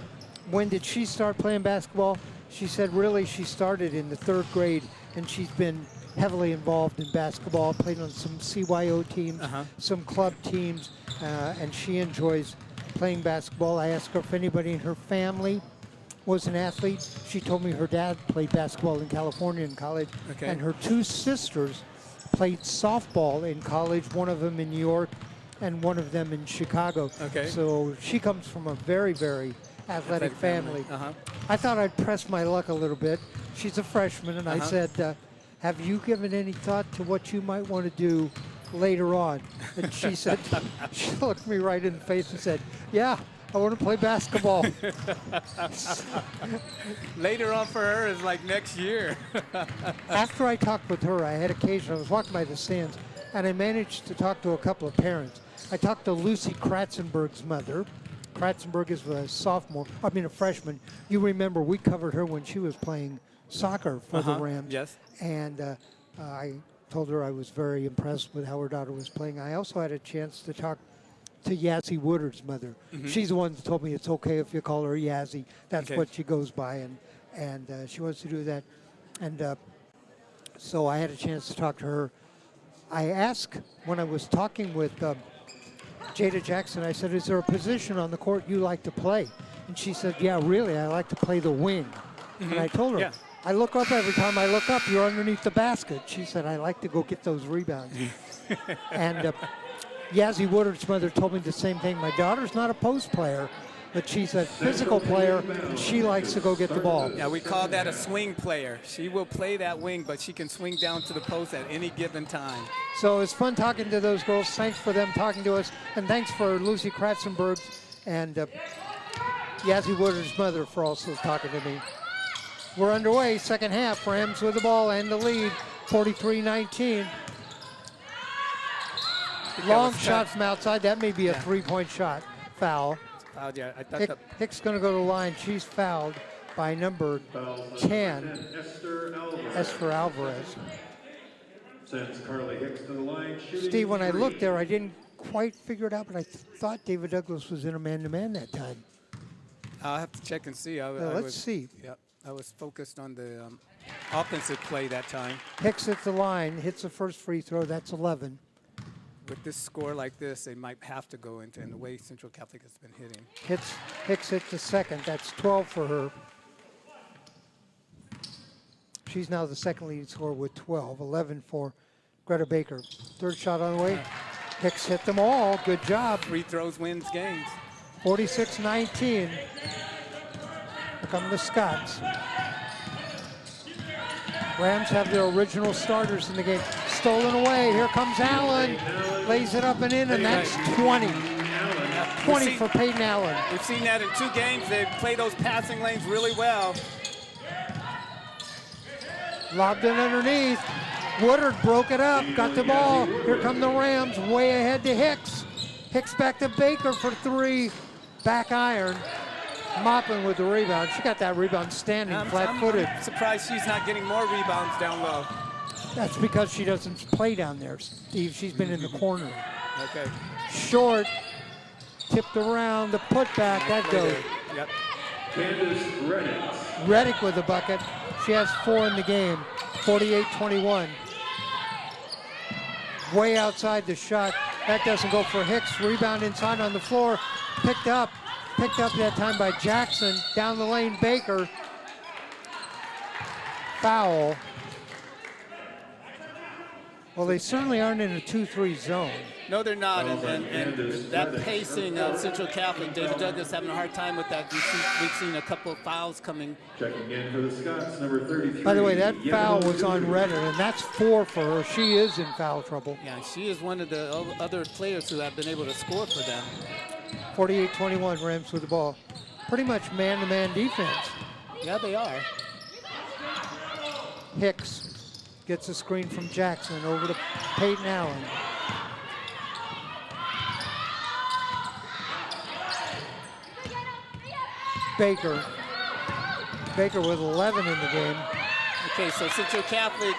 when did she start playing basketball? She said, really, she started in the 3rd grade, and she's been heavily involved in basketball, played on some CYO teams, some club teams, and she enjoys playing basketball. I asked her if anybody in her family was an athlete. She told me her dad played basketball in California in college, Okay. and her 2 sisters played softball in college, one of them in New York and one of them in Chicago. Okay. So she comes from a very, very athletic family. Uh-huh. I thought I'd press my luck a little bit. She's a freshman, and I said, have you given any thought to what you might want to do later on? And she said, she looked me right in the face and said, yeah, I want to play basketball. Later on for her is like next year. After I talked with her, I had occasion, I was walking by the stands, and I managed to talk to a couple of parents. I talked to Lucy Kratzenberg's mother. Kratzenberg is a freshman. You remember we covered her when she was playing soccer for the Rams. Yes. And I told her I was very impressed with how her daughter was playing. I also had a chance to talk to Yazzie Woodard's mother. She's the one that told me it's okay if you call her Yazzie. That's Okay. what she goes by, and she wants to do that. And so I had a chance to talk to her. I asked when I was talking with Jada Jackson, I said, is there a position on the court you like to play? And she said, yeah, really, I like to play the wing. And I told her, Yeah. I look up every time I look up, you're underneath the basket. She said, I like to go get those rebounds. And Yazzie Woodard's mother told me the same thing. My daughter's not a post player, but she's a physical player, and she likes to go get the ball. Yeah, we call that a swing player. She will play that wing, but she can swing down to the post at any given time. So it's fun talking to those girls. Thanks for them talking to us, and thanks for Lucy Kratzenberg and Yazzie Woodard's mother for also talking to me. We're underway, second half. Rams with the ball and the lead, 43-19. Long shot from outside. That may be a three-point shot. Foul. Yeah, I thought Hick's going to go to the line. She's fouled by number 10, Esther Alvarez. Sends Carly Hicks to the line. Shooting Steve, when I three. looked there, I didn't quite figure it out, but I thought David Douglas was in a man-to-man that time. I'll have to check and see. Let's see. Yep, I was focused on the offensive play that time. Hicks at the line, hits the first free throw. That's 11. With this score like this, they might have to go into, and the way Central Catholic has been hitting. Hicks hits the second. That's 12 for her. She's now the second leading scorer with 12. 11 for Greta Baker. Third shot on the way. Hicks hit them all. Good job. Free throws wins games. 46-19. Here come the Scots. Rams have their original starters in the game. Stolen away. Here comes Allen. Lays it up and in, and that's 20. 20 for Peyton Allen. We've seen that in 2 games. They play those passing lanes really well. Lobbed in underneath. Woodard broke it up, got the ball. Here come the Rams, way ahead to Hicks. Hicks back to Baker for 3. Back iron. Mopping with the rebound. She got that rebound standing, flat-footed. I'm surprised she's not getting more rebounds down low. That's because she doesn't play down there, Steve. She's been in the corner. Okay. Short. tipped around, the putback, that goes. Yep. Candace Reddick. Reddick with the bucket. She has 4 in the game, 48-21. Way outside the shot. That doesn't go for Hicks. Rebound inside on the floor. Picked up that time by Jackson. Down the lane, Baker. Foul. Well, they certainly aren't in a 2-3 zone. No, they're not. And that pacing of Central Catholic, David Douglas having a hard time with that. We've seen a couple of fouls coming. Checking in for the Scots, number 33. By the way, that foul was on Redder, and that's 4 for her. She is in foul trouble. Yeah, she is one of the other players who have been able to score for them. 48-21, Rams with the ball. Pretty much man-to-man defense. Yeah, they are. Hicks gets a screen from Jackson over to Peyton Allen. Baker with 11 in the game. Okay, so Central Catholic,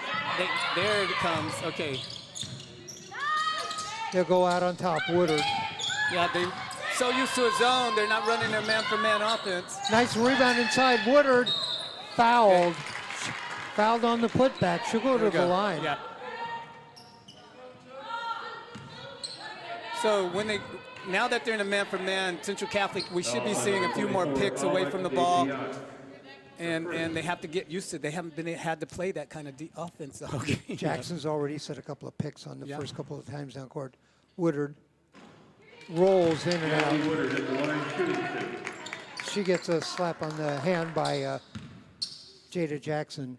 there it comes. Okay. They'll go out on top, Woodard. Yeah, they're so used to a zone, they're not running their man-for-man offense. Nice rebound inside, Woodard. Fouled. Fouled on the putback. She'll go to the line. Yeah. So now that they're in a man-for-man, Central Catholic, we should be seeing a few more picks away from the ball. And they have to get used to it. They haven't had to play that kind of offense. Okay. Jackson's already set a couple of picks on the first couple of times down court. Woodard rolls in and out. She gets a slap on the hand by Jada Jackson.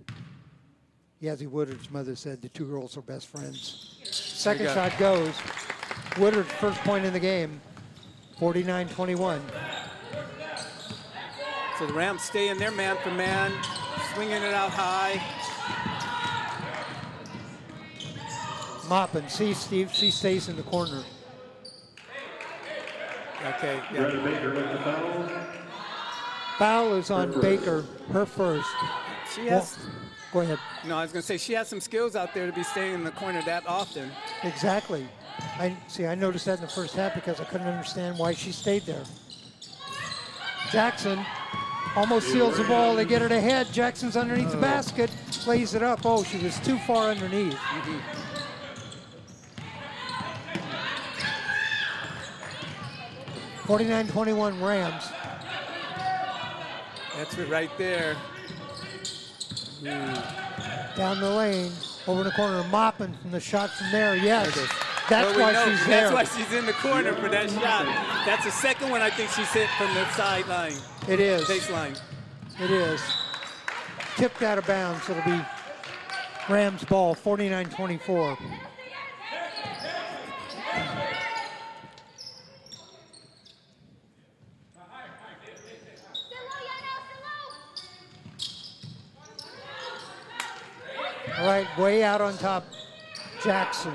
Yazzie Woodard's mother said the 2 girls are best friends. Second shot goes. Woodard, first point in the game, 49-21. So the Rams stay in their man-for-man, swinging it out high. Moppin, see Steve, she stays in the corner. Okay, Greta Baker with the foul. Foul is on Baker, her first. She has. Go ahead. No, I was going to say she has some skills out there to be staying in the corner that often. Exactly. I noticed that in the first half because I couldn't understand why she stayed there. Jackson almost seals the ball. They get it ahead. Jackson's underneath the basket, lays it up. Oh, she was too far underneath. Mm-hmm. 49-21 Rams. That's it right there. Down the lane, over in the corner, mopping from the shot from there. Yes, that's why she's there. That's why she's in the corner for that shot. That's the second one I think she's hit from the sideline. It is. Baseline. It is. Tipped out of bounds. It'll be Rams ball, 49-24. All right, way out on top, Jackson.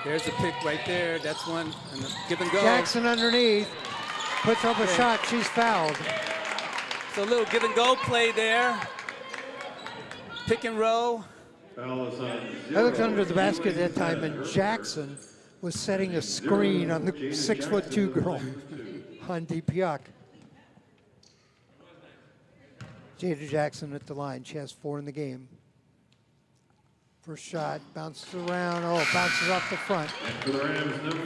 There's a pick right there. That's one. And the give and go. Jackson underneath, puts up a shot. She's fouled. So a little give and go play there. Pick and roll. I looked under the basket at that time, and Jackson was setting a screen on the 6'2" girl on DPIAC. Jada Jackson at the line. She has 4 in the game. First shot, bounces around. Oh, bounces off the front.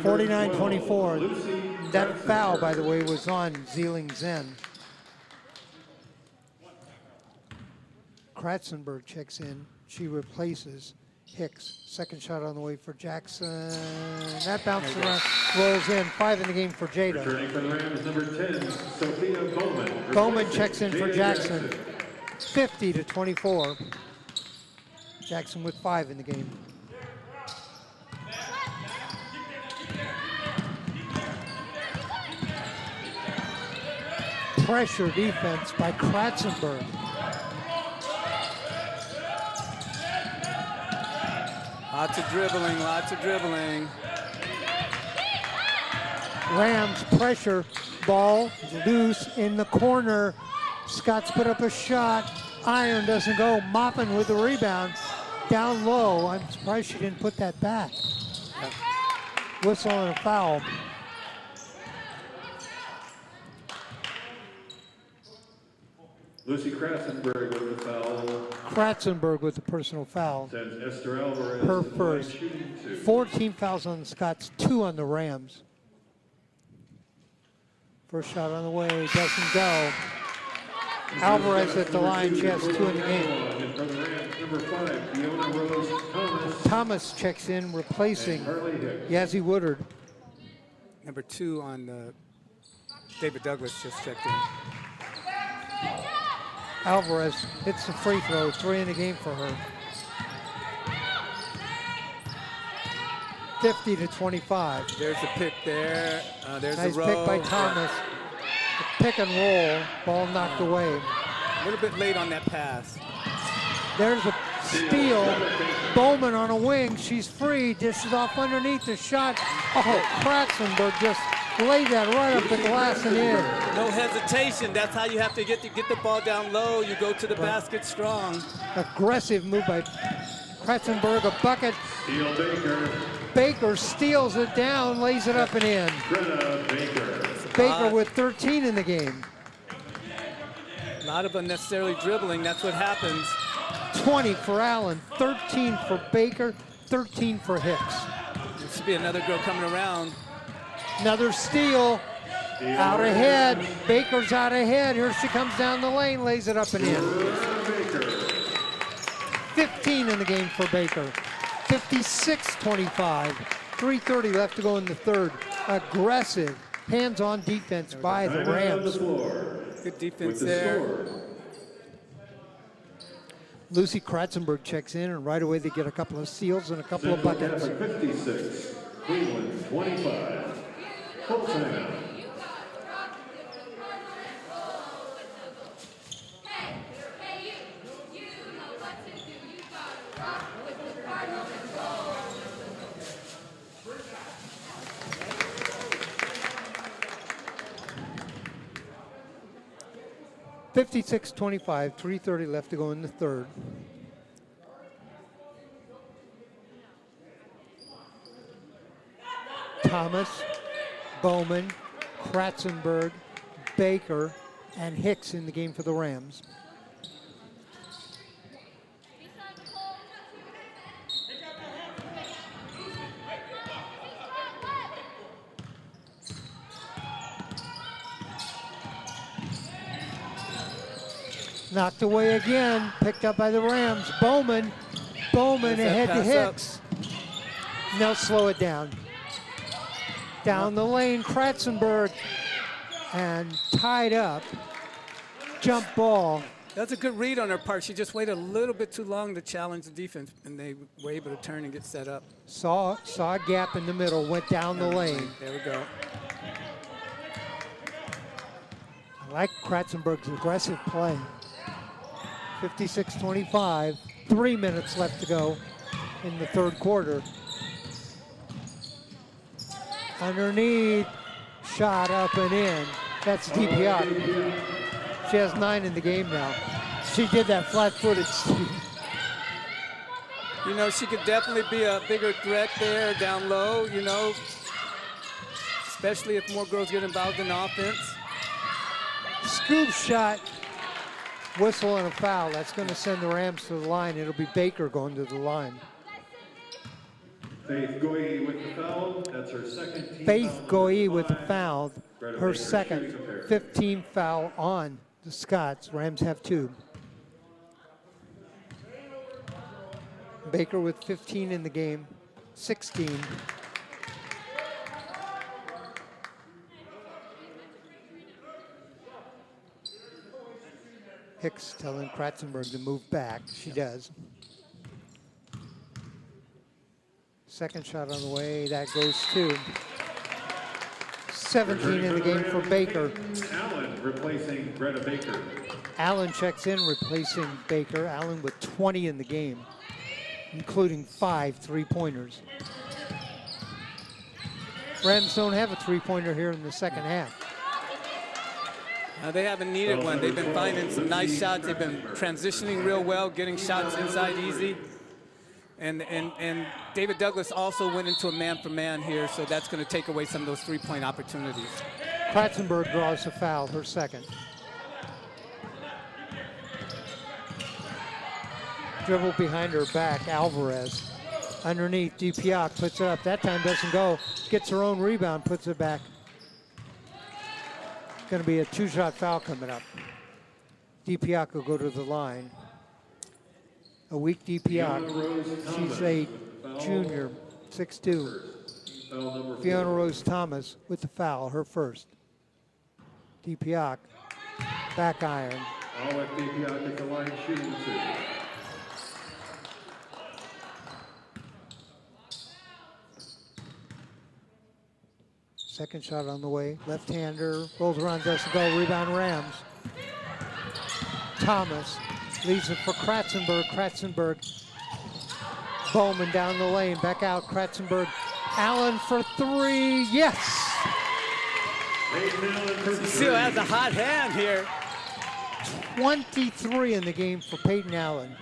49-24. That foul, by the way, was on Zeeling Zen. Kratzenberg checks in. She replaces Hicks. Second shot on the way for Jackson. That bounces around, rolls in. 5 in the game for Jada. Returning for the Rams, number 10, Sophia Bowman. Bowman checks in for Jackson. 50-24. Jackson with 5 in the game. Pressure defense by Kratzenberg. Lots of dribbling, lots of dribbling. Rams pressure, ball loose in the corner. Scots put up a shot. Iron doesn't go. Moppin with the rebound. down low. I'm surprised she didn't put that back. Whistle and a foul. Lucy Krassenberg with the foul. Kratzenberg with the personal foul. Sends Esther Alvarez Her to the line, first. shooting 2. 14 fouls on the Scots, 2 on the Rams. First shot on the way, doesn't go. Alvarez at the line, she has 2 in the game. And for the Rams, number 5, Fiona Rose Thomas. Thomas checks in, replacing Harley Hicks. Yazzie Woodard. Number 2 on David Douglas just checked in. Alvarez hits the free throw, 3 in the game for her. 50-25. There's a pick there. There's Nice a roll. pick by Thomas. A pick and roll, ball knocked away. A little bit late on that pass. There's a steal. Bowman on a wing. She's free. Dishes off underneath the shot. Oh, Kratzenberg just laid that right up the glass and in. No hesitation. That's how you have to get the ball down low. You go to the basket strong. Aggressive move by Kratzenberg. A bucket. Steele Baker. Baker steals it down, lays it up and in. Greta Baker. Baker with 13 in the game. A lot of unnecessarily dribbling. That's what happens. 20 for Allen, 13 for Baker, 13 for Hicks. There should be another girl coming around. Another steal. Out ahead. Baker's out ahead. Here she comes down the lane, lays it up and in. 15 in the game for Baker. 56-25. 3:30 left to go in the third. Aggressive, hands-on defense by the Rams. Good defense there. Lucy Kratzenberg checks in, and right away they get a couple of steals and a couple of buckets. 56, Cleveland 25. Full timeout. (56-25), 3:30 left to go in the third. Thomas, Bowman, Kratzenberg, Baker, and Hicks in the game for the Rams. Knocked away again, picked up by the Rams. Bowman ahead to Hicks. Now slow it down. Down the lane, Kratzenberg, and tied up. Jump ball. That's a good read on her part. She just waited a little bit too long to challenge the defense, and they were able to turn and get set up. Saw a gap in the middle, went down the lane. There we go. I like Kratzenberg's aggressive play. 56-25, 3 minutes left to go in the third quarter. Underneath, shot up and in. That's DPR. She has 9 in the game now. She did that flat-footed. You know, she could definitely be a bigger threat there down low, you know, especially if more girls get involved in offense. Scoop shot, whistle and a foul. That's going to send the Rams to the line. It'll be Baker going to the line. Faith Goyi with the foul. That's her second team Faith foul. Goyi with the foul. Greta Her Baker second, shooting a pair. 15 foul on the Scots. Rams have 2. Baker with 15 in the game, 16. Hicks telling Kratzenberg to move back. She does. Second shot on the way. That goes too. 17 in the game for Baker. Allen replacing Greta Baker. Allen checks in, replacing Baker. Allen with 20 in the game, including 5 3-pointers. Rams don't have a 3-pointer here in the second half. They haven't needed one. They've been finding some nice shots. They've been transitioning real well, getting shots inside easy. And David Douglas also went into a man-for-man here, so that's going to take away some of those three-point opportunities. Kratzenberg draws a foul, her second. Dribble behind her back, Alvarez. Underneath, DiPiac puts it up. That time doesn't go. Gets her own rebound, puts it back. Going to be a two-shot foul coming up. DiPiac will go to the line. A weak DiPiac. She's a junior, 6'2". Fiona Rose Thomas with the foul, her first. DiPiac, back iron. I'll let DiPiac at the line shooting two. Second shot on the way. Left-hander, rolls around, doesn't go. Rebound Rams. Thomas leaves it for Kratzenberg. Kratzenberg. Bowman down the lane, back out. Kratzenberg. Allen for three. Yes! Still has a hot hand here. 23 in the game for Peyton Allen.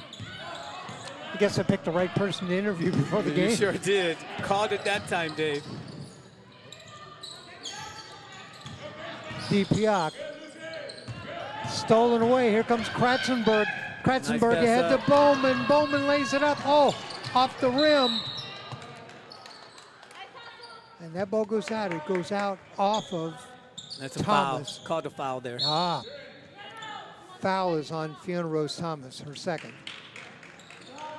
I guess I picked the right person to interview before the game. You sure did. Called it that time, Dave. DiPiac. Stolen away. Here comes Kratzenberg. Kratzenberg Nice ahead to Bowman. Bowman lays it up. Oh, off the rim. And that ball goes out. It goes out off of That's a Thomas. foul. Called a foul there. Ah. Foul is on Fiona Rose Thomas, her second.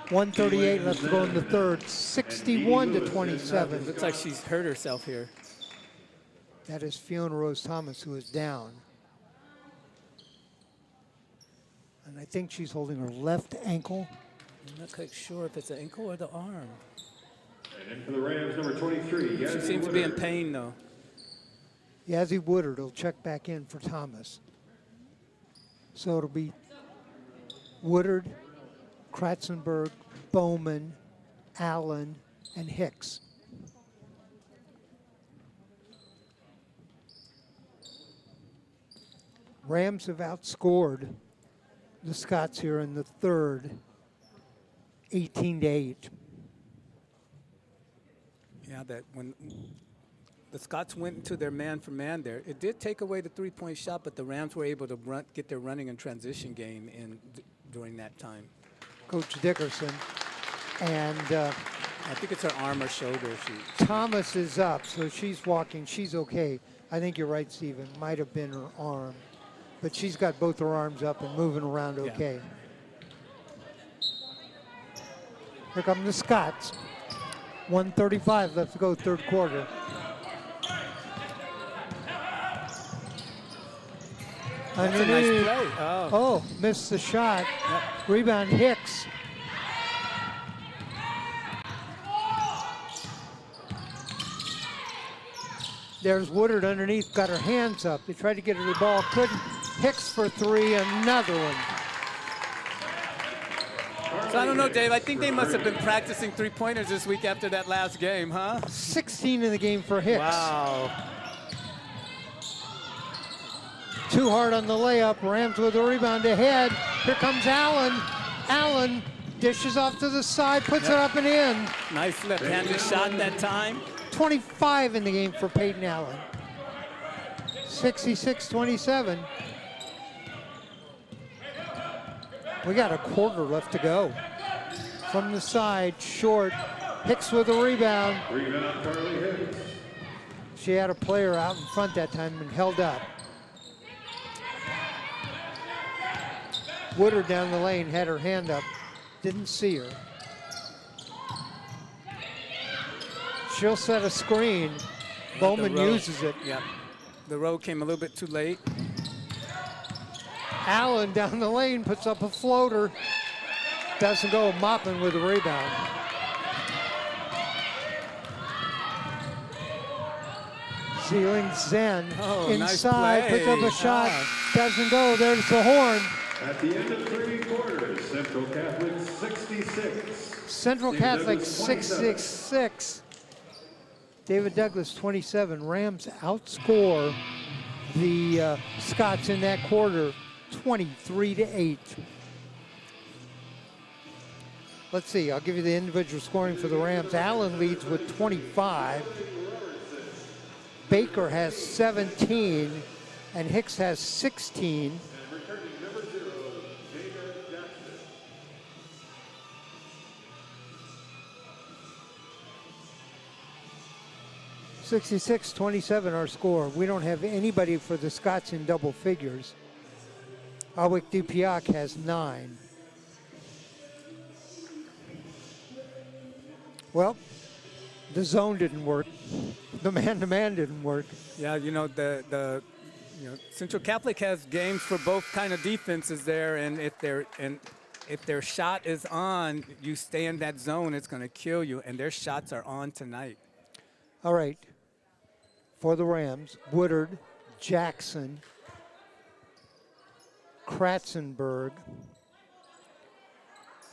1:38 left to go in the third. 61-27. Looks like she's hurt herself here. That is Fiona Rose Thomas, who is down. And I think she's holding her left ankle. I'm not quite sure if it's the ankle or the arm. And in for the Rams, number 23. She seems to be in pain, though. Yazzie Woodard will check back in for Thomas. So it'll be Woodard, Kratzenberg, Bowman, Allen, and Hicks. Rams have outscored the Scots here in the third, 18-8. Yeah, that when the Scots went into their man-for-man there, it did take away the three-point shot, but the Rams were able to get their running and transition game in during that time. Coach Dickerson. And I think it's her arm or shoulder. Thomas is up, so she's walking. She's okay. I think you're right, Stephen. Might have been her arm. But she's got both her arms up and moving around okay. Here come the Scots. 1:35 left to go, third quarter. That's a nice play. Oh, missed the shot. Yep. Rebound, Hicks. There's Woodard underneath, got her hands up. They tried to get her the ball, couldn't. Hicks for three, another one. So I don't know, Dave. I think they must have been practicing three-pointers this week after that last game, huh? 16 in the game for Hicks. Wow. Too hard on the layup. Rams with a rebound ahead. Here comes Allen. Allen dishes off to the side, puts it up and in. Nice left-handed shot that time. 25 in the game for Peyton Allen. 66-27. We got a quarter left to go. From the side, short. Hicks with a rebound. Rebound, Carly Hicks. She had a player out in front that time and held up. Woodard down the lane had her hand up. Didn't see her. She'll set a screen. Bowman uses it. Yep. The road came a little bit too late. Allen down the lane puts up a floater. Doesn't go. Moppin with a rebound. Sealing Zen inside, nice puts up a shot. Doesn't go. There's the horn. At the end of three quarters, Central Catholic 66. Central Catholic 66. David Douglas 27. Rams outscore the Scots in that quarter 23-8. let's see, I'll give you the individual scoring for the Rams. Allen leads with 25. Baker has 17, and Hicks has 16. And returning number 0, David Jackson. 66-27 our score. We don't have anybody for the Scots in double figures. Awick Dupiac has 9. Well, the zone didn't work. The man-to-man didn't work. Yeah, you know, Central Catholic has games for both kind of defenses there, and if their shot is on, you stay in that zone, it's going to kill you, and their shots are on tonight. All right. For the Rams, Woodard, Jackson, Kratzenberg,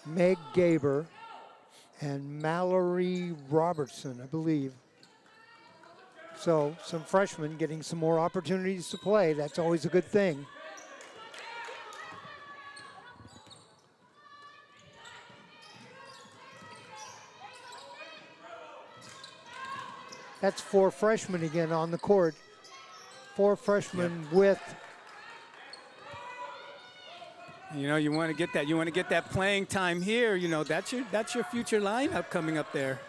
Meg Gaber, and Mallory Robertson, I believe. So some freshmen getting some more opportunities to play. That's always a good thing. That's 4 freshmen again on the court. 4 freshmen with. You know, you want to get that. You want to get that playing time here. You know, that's your future lineup coming up there.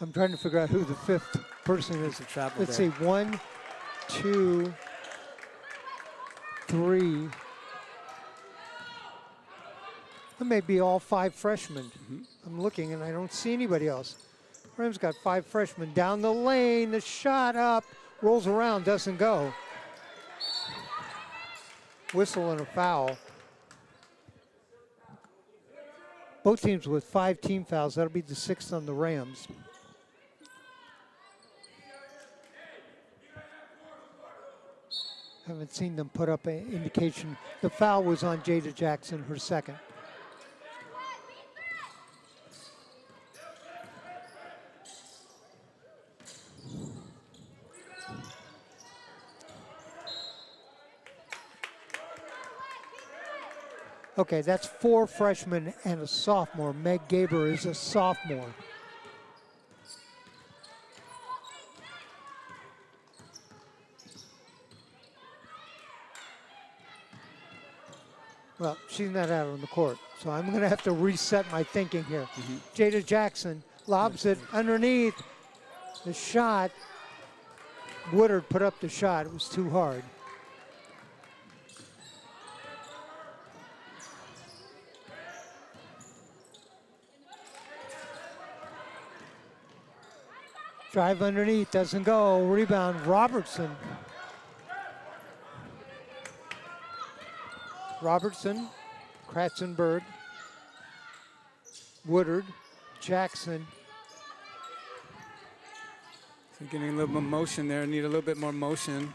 I'm trying to figure out who the 5th person is. Let's see, 1, 2, 3. It may be all 5 freshmen. I'm looking and I don't see anybody else. Rams got 5 freshmen down the lane. The shot up, rolls around, doesn't go. Whistle and a foul. Both teams with 5 team fouls. That'll be the 6th on the Rams. Haven't seen them put up an indication. The foul was on Jada Jackson, her 2nd. Okay, that's 4 freshmen and a sophomore. Meg Gaber is a sophomore. Well, she's not out on the court, so I'm going to have to reset my thinking here. Jada Jackson lobs it underneath. The shot, Woodard put up the shot. It was too hard. Drive underneath, doesn't go. Rebound, Robertson. Robertson, Kratzenberg, Woodard, Jackson. So getting a little more motion there. Need a little bit more motion.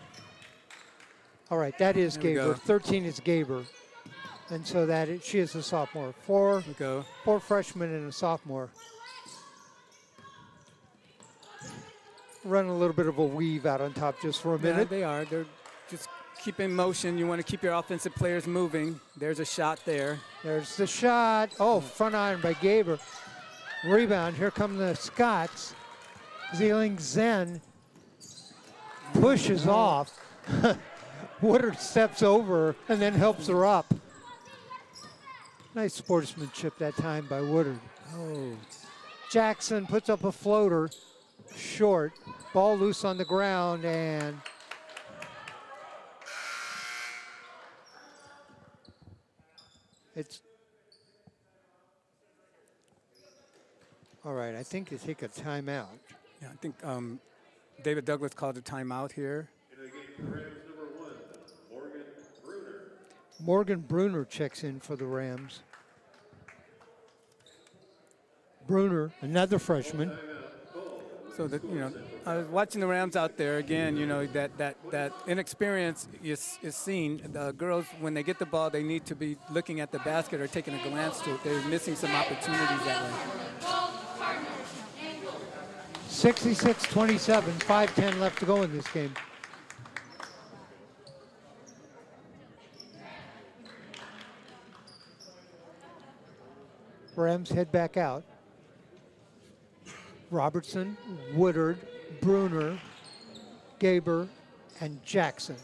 All right, that is Gaber. 13 is Gaber. And so she is a sophomore. 4 freshmen and a sophomore. Run a little bit of a weave out on top just for a minute. Yeah, they are. They're just keeping motion. You want to keep your offensive players moving. There's a shot there. There's the shot. Oh, front iron by Gaber. Rebound. Here come the Scots. Zeeling Zen pushes off. Woodard steps over and then helps her up. Nice sportsmanship that time by Woodard. Oh. Jackson puts up a floater. Short. Ball loose on the ground, and it's all right. I think you take a timeout. Yeah, I think David Douglas called a timeout here. In the game for Rams, number 1, Morgan Bruner. Morgan Bruner checks in for the Rams. Bruner, another freshman. So that, you know, I was watching the Rams out there again. You know, that inexperience is seen. The girls, when they get the ball, they need to be looking at the basket or taking a glance to it. They're missing some opportunities that way. 66-27, 5:10 left to go in this game. Rams head back out. Robertson, Woodard, Bruner, Gaber, and Jackson.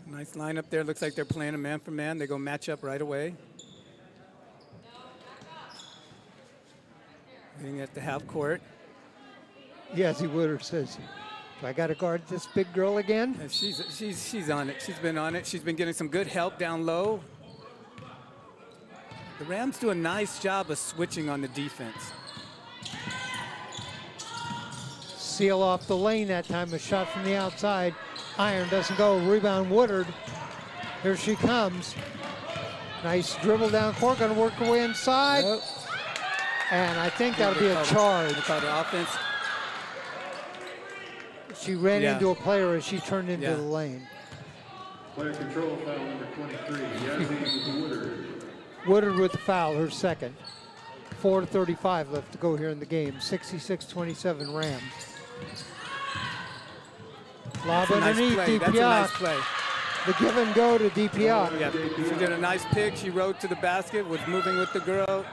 Nice lineup there. Looks like they're playing a man for man. They go match up right away. Hitting at the half court. Yes, Woodard says, do I got to guard this big girl again? And she's on it. She's been on it. She's been getting some good help down low. The Rams do a nice job of switching on the defense. Seal off the lane that time. A shot from the outside. Iron doesn't go. Rebound Woodard. Here she comes. Nice dribble down court. Going to work her way inside. Yep. And I think that'll be a charge. The offense. She ran into a player as she turned into the lane. Player control foul number 23, Yazzie Woodard. Woodard with the foul, her second. 4:35 left to go here in the game. 66-27 Rams. Lob underneath, That's a nice play. The give and go to DiPiac. Yeah, she did a nice pick. She rode to the basket, was moving with the girl.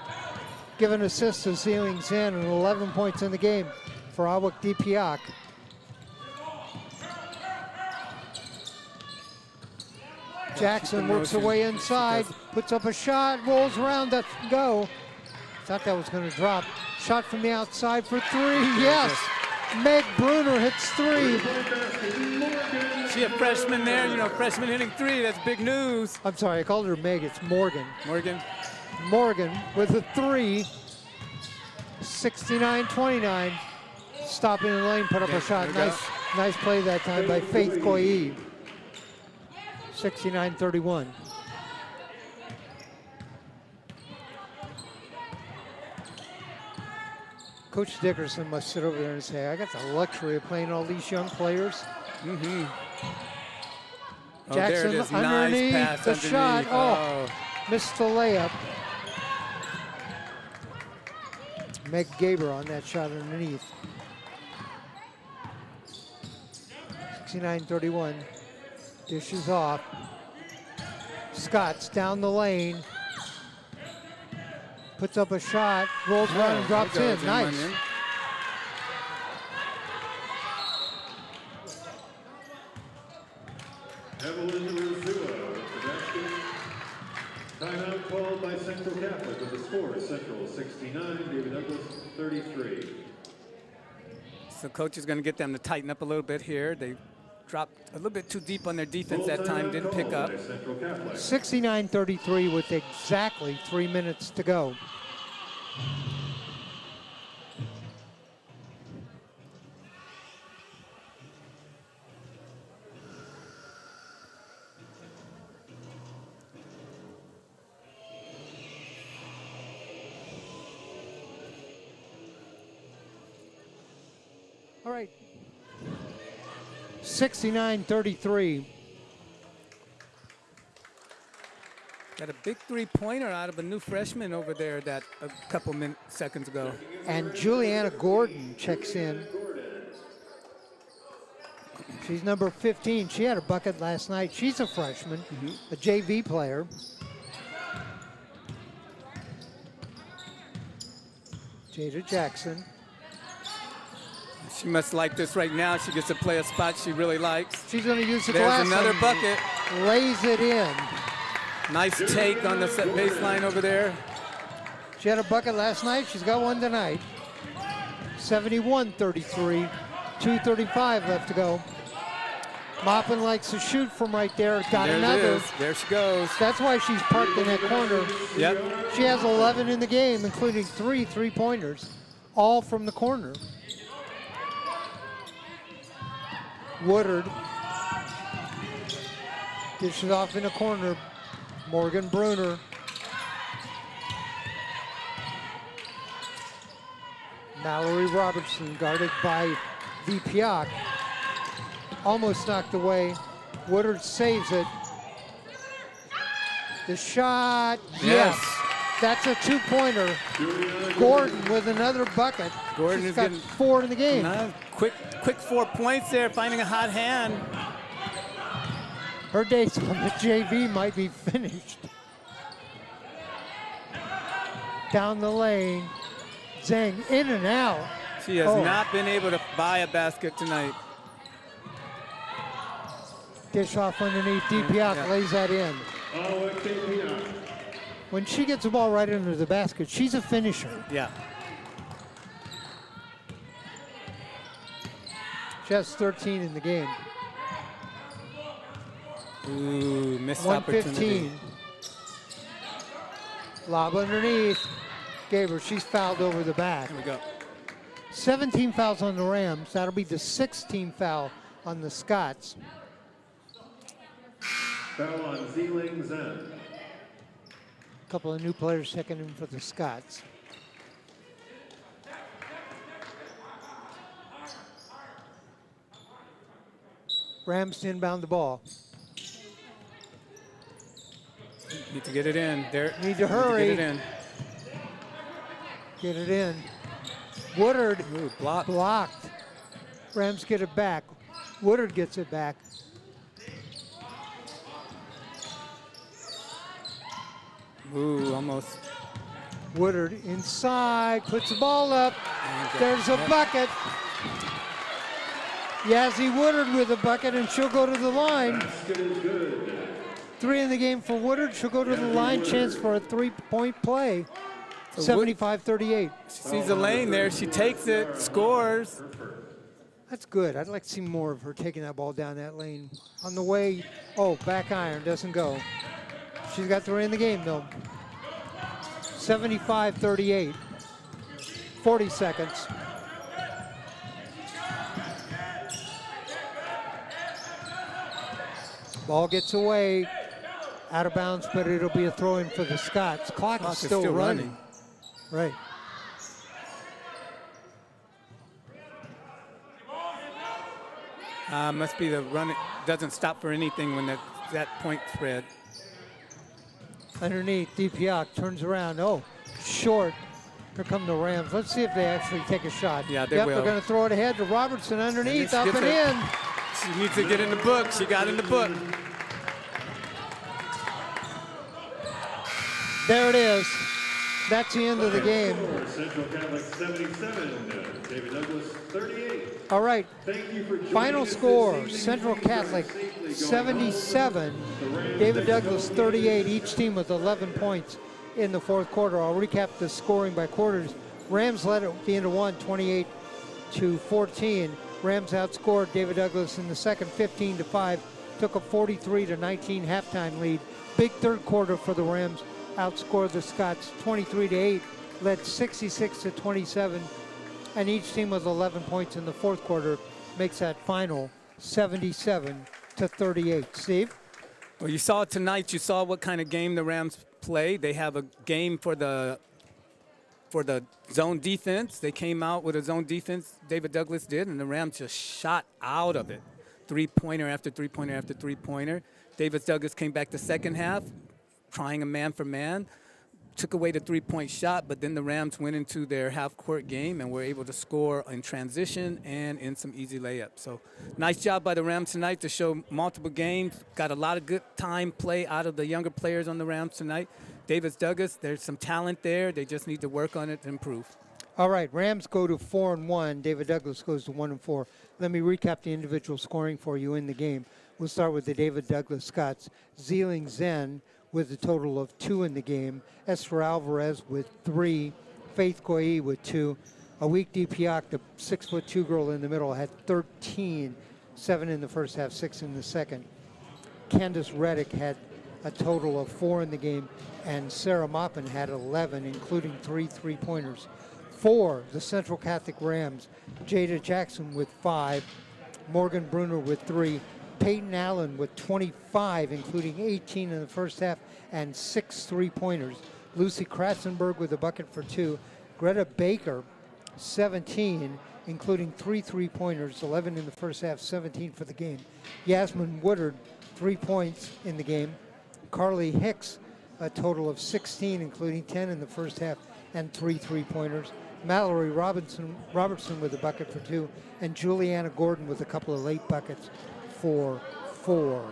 Give an assist to Sealing Sand and 11 points in the game for Awak DiPiac. Jackson works her way inside, puts up a shot, rolls around, doesn't go. Thought that was going to drop. Shot from the outside for three, yes. Meg Bruner hits three. She a freshman there, freshman hitting three, that's big news. I'm sorry, I called her Meg, it's Morgan. Morgan with a three. 69-29. Stopping in the lane, put up a shot. Nice play that time by Faith Koyi. 69-31. Coach Dickerson must sit over there and say, I got the luxury of playing all these young players. Mm-hmm. Jackson there it is. underneath Nice pass the underneath. shot. Oh, missed the layup. Meg Gaber on that shot underneath. 69-31. Dishes off. Scots down the lane. Puts up a shot, rolls around and drops in. Nice. Evelyn Rizua with the basket. Timeout called by Central Catholic with the score. Central 69, David Douglas 33. So coach is going to get them to tighten up a little bit here. They dropped a little bit too deep on their defense that time, didn't pick up. 69-33 with exactly 3 minutes to go. All right. 69-33. Got a big three-pointer out of a new freshman over there that a couple seconds ago. And Juliana Gordon checks in. She's number 15. She had a bucket last night. She's a freshman, a JV player. Jada Jackson. She must like this right now. She gets to play a spot she really likes. She's going to use the There's glass. Another bucket. Lays it in. Nice take on the set baseline over there. She had a bucket last night. She's got one tonight. 71-33. 2:35 left to go. Maupin likes to shoot from right there. Got another. There she goes. That's why she's parked in that corner. Yep. She has 11 in the game, including 3 3-pointers, all from the corner. Woodard dishes off in the corner. Morgan Bruner. Mallory Robertson guarded by DiPiac. Almost knocked away. Woodard saves it. The shot, yes. That's a 2-pointer. Gordon with another bucket. Gordon She's is got getting 4 in the game. Quick 4 points there, finding a hot hand. Her days on the JV might be finished. down the lane. Zhang in and out. She has not been able to buy a basket tonight. Dish off underneath. Dipiak lays that in. Alexei. When she gets the ball right under the basket, she's a finisher. Yeah. She has 13 in the game. Ooh, missed opportunity. 115. Lob underneath. Gave her. She's fouled over the back. Here we go. 17 fouls on the Rams. That'll be the 16th foul on the Scots. Foul on Ziling Zhen. A couple of new players checking in for the Scots. Rams to inbound the ball. Need to get it in. Need to hurry. Get it in. Get it in. Woodard. Ooh, blocked. Blocked. Rams get it back. Woodard gets it back. Ooh, almost. Woodard inside, puts the ball up. There's a bucket. Yazzie Woodard with a bucket, and she'll go to the line. Basket is good. 3 in the game for Woodard. She'll go to the line. Chance for a 3-point play. So 75-38. She sees the lane there. She takes it, scores. That's good. I'd like to see more of her taking that ball down that lane. On the way, back iron, doesn't go. She's got 3 in the game, though. 75-38. 40 seconds. Ball gets away. Out of bounds, but it'll be a throw-in for the Scots. Clock is still running. Right. Must be the run. It doesn't stop for anything when that point spread. Underneath, Dipiak turns around. Oh, short. Here come the Rams. Let's see if they actually take a shot. Yeah, they will. They're going to throw it ahead to Robertson underneath, up and in. She needs to get in the book. She got in the book. There it is. That's the end of the game. Central Catholic 77, David Douglas 38. All right. Thank you for joining Final us this score, evening. Central Thank you for Catholic safely going 77, home. David Douglas 38, each team with 11 points in the fourth quarter. I'll recap the scoring by quarters. Rams led at the end of one, 28-14. Rams outscored David Douglas in the second, 15-5, took a 43-19 halftime lead. Big third quarter for the Rams. Outscored the Scots 23-8, led 66-27, and each team with 11 points in the fourth quarter makes that final 77-38. Steve? Well, you saw it tonight. You saw what kind of game the Rams play. They have a game for the zone defense. They came out with a zone defense, David Douglas did, and the Rams just shot out of it. Three-pointer after three-pointer after three-pointer. David Douglas came back the second half, trying a man-for-man, took away the three-point shot, but then the Rams went into their half-court game and were able to score in transition and in some easy layups. So nice job by the Rams tonight to show multiple games. Got a lot of good time play out of the younger players on the Rams tonight. David Douglas, there's some talent there. They just need to work on it to improve. All right, Rams go to 4-1. David Douglas goes to 1-4. Let me recap the individual scoring for you in the game. We'll start with the David Douglas Scots. Ziling Zhen with a total of 2 in the game. Esther Alvarez with 3. Faith Goyi with 2. Awik Dipiak, the 6'2" girl in the middle, had 13. 7 in the first half, 6 in the second. Candace Reddick had a total of 4 in the game, and Sarah Maupin had 11, including 3 3-pointers. For the Central Catholic Rams, Jada Jackson with 5, Morgan Bruner with 3, Peyton Allen with 25, including 18 in the first half, and 6 3-pointers. Lucy Kratzenberg with a bucket for 2. Greta Baker, 17, including 3 3-pointers, 11 in the first half, 17 for the game. Yasmin Woodard, 3 points in the game. Carly Hicks, a total of 16, including 10 in the first half, and 3 3-pointers. Mallory Robertson with a bucket for 2, and Juliana Gordon with a couple of late buckets for 4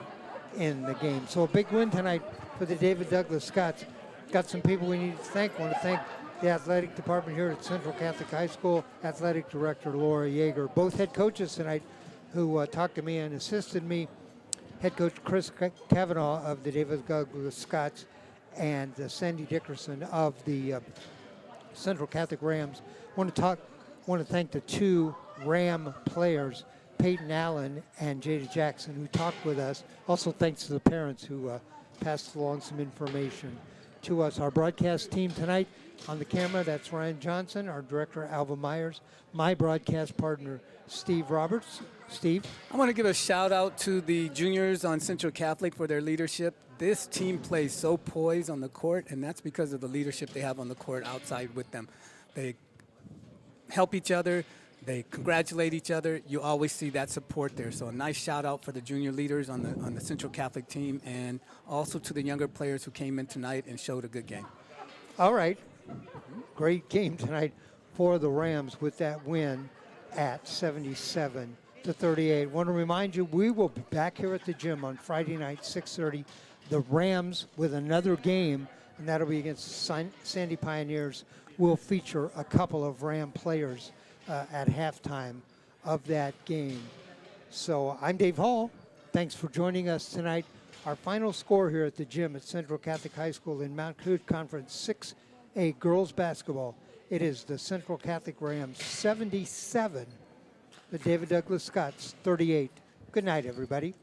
in the game. So a big win tonight for the David Douglas Scots. Got some people we need to thank. I want to thank the athletic department here at Central Catholic High School, athletic director Laura Yeager. Both head coaches tonight who talked to me and assisted me. Head coach Chris Kavanaugh of the David Douglas Scots and Sandy Dickerson of the Central Catholic Rams. Want to thank the two Ram players, Peyton Allen and Jada Jackson, who talked with us. Also thanks to the parents who passed along some information to us. Our broadcast team tonight on the camera, that's Ryan Johnson, our director Alva Myers, my broadcast partner Steve Roberts. Steve? I want to give a shout out to the juniors on Central Catholic for their leadership. This team plays so poised on the court, and that's because of the leadership they have on the court outside with them. They help each other. They congratulate each other. You always see that support there. So a nice shout out for the junior leaders on the Central Catholic team, and also to the younger players who came in tonight and showed a good game. All right. Great game tonight for the Rams with that win at 77-38. Want to remind you, we will be back here at the gym on Friday night, 6:30. The Rams with another game, and that'll be against Sandy Pioneers. Will feature a couple of Ram players at halftime of that game. So I'm Dave Hall. Thanks for joining us tonight. Our final score here at the gym at Central Catholic High School in Mount Hood Conference 6A girls basketball. It is the Central Catholic Rams 77, the David Douglas Scots 38. Good night, everybody.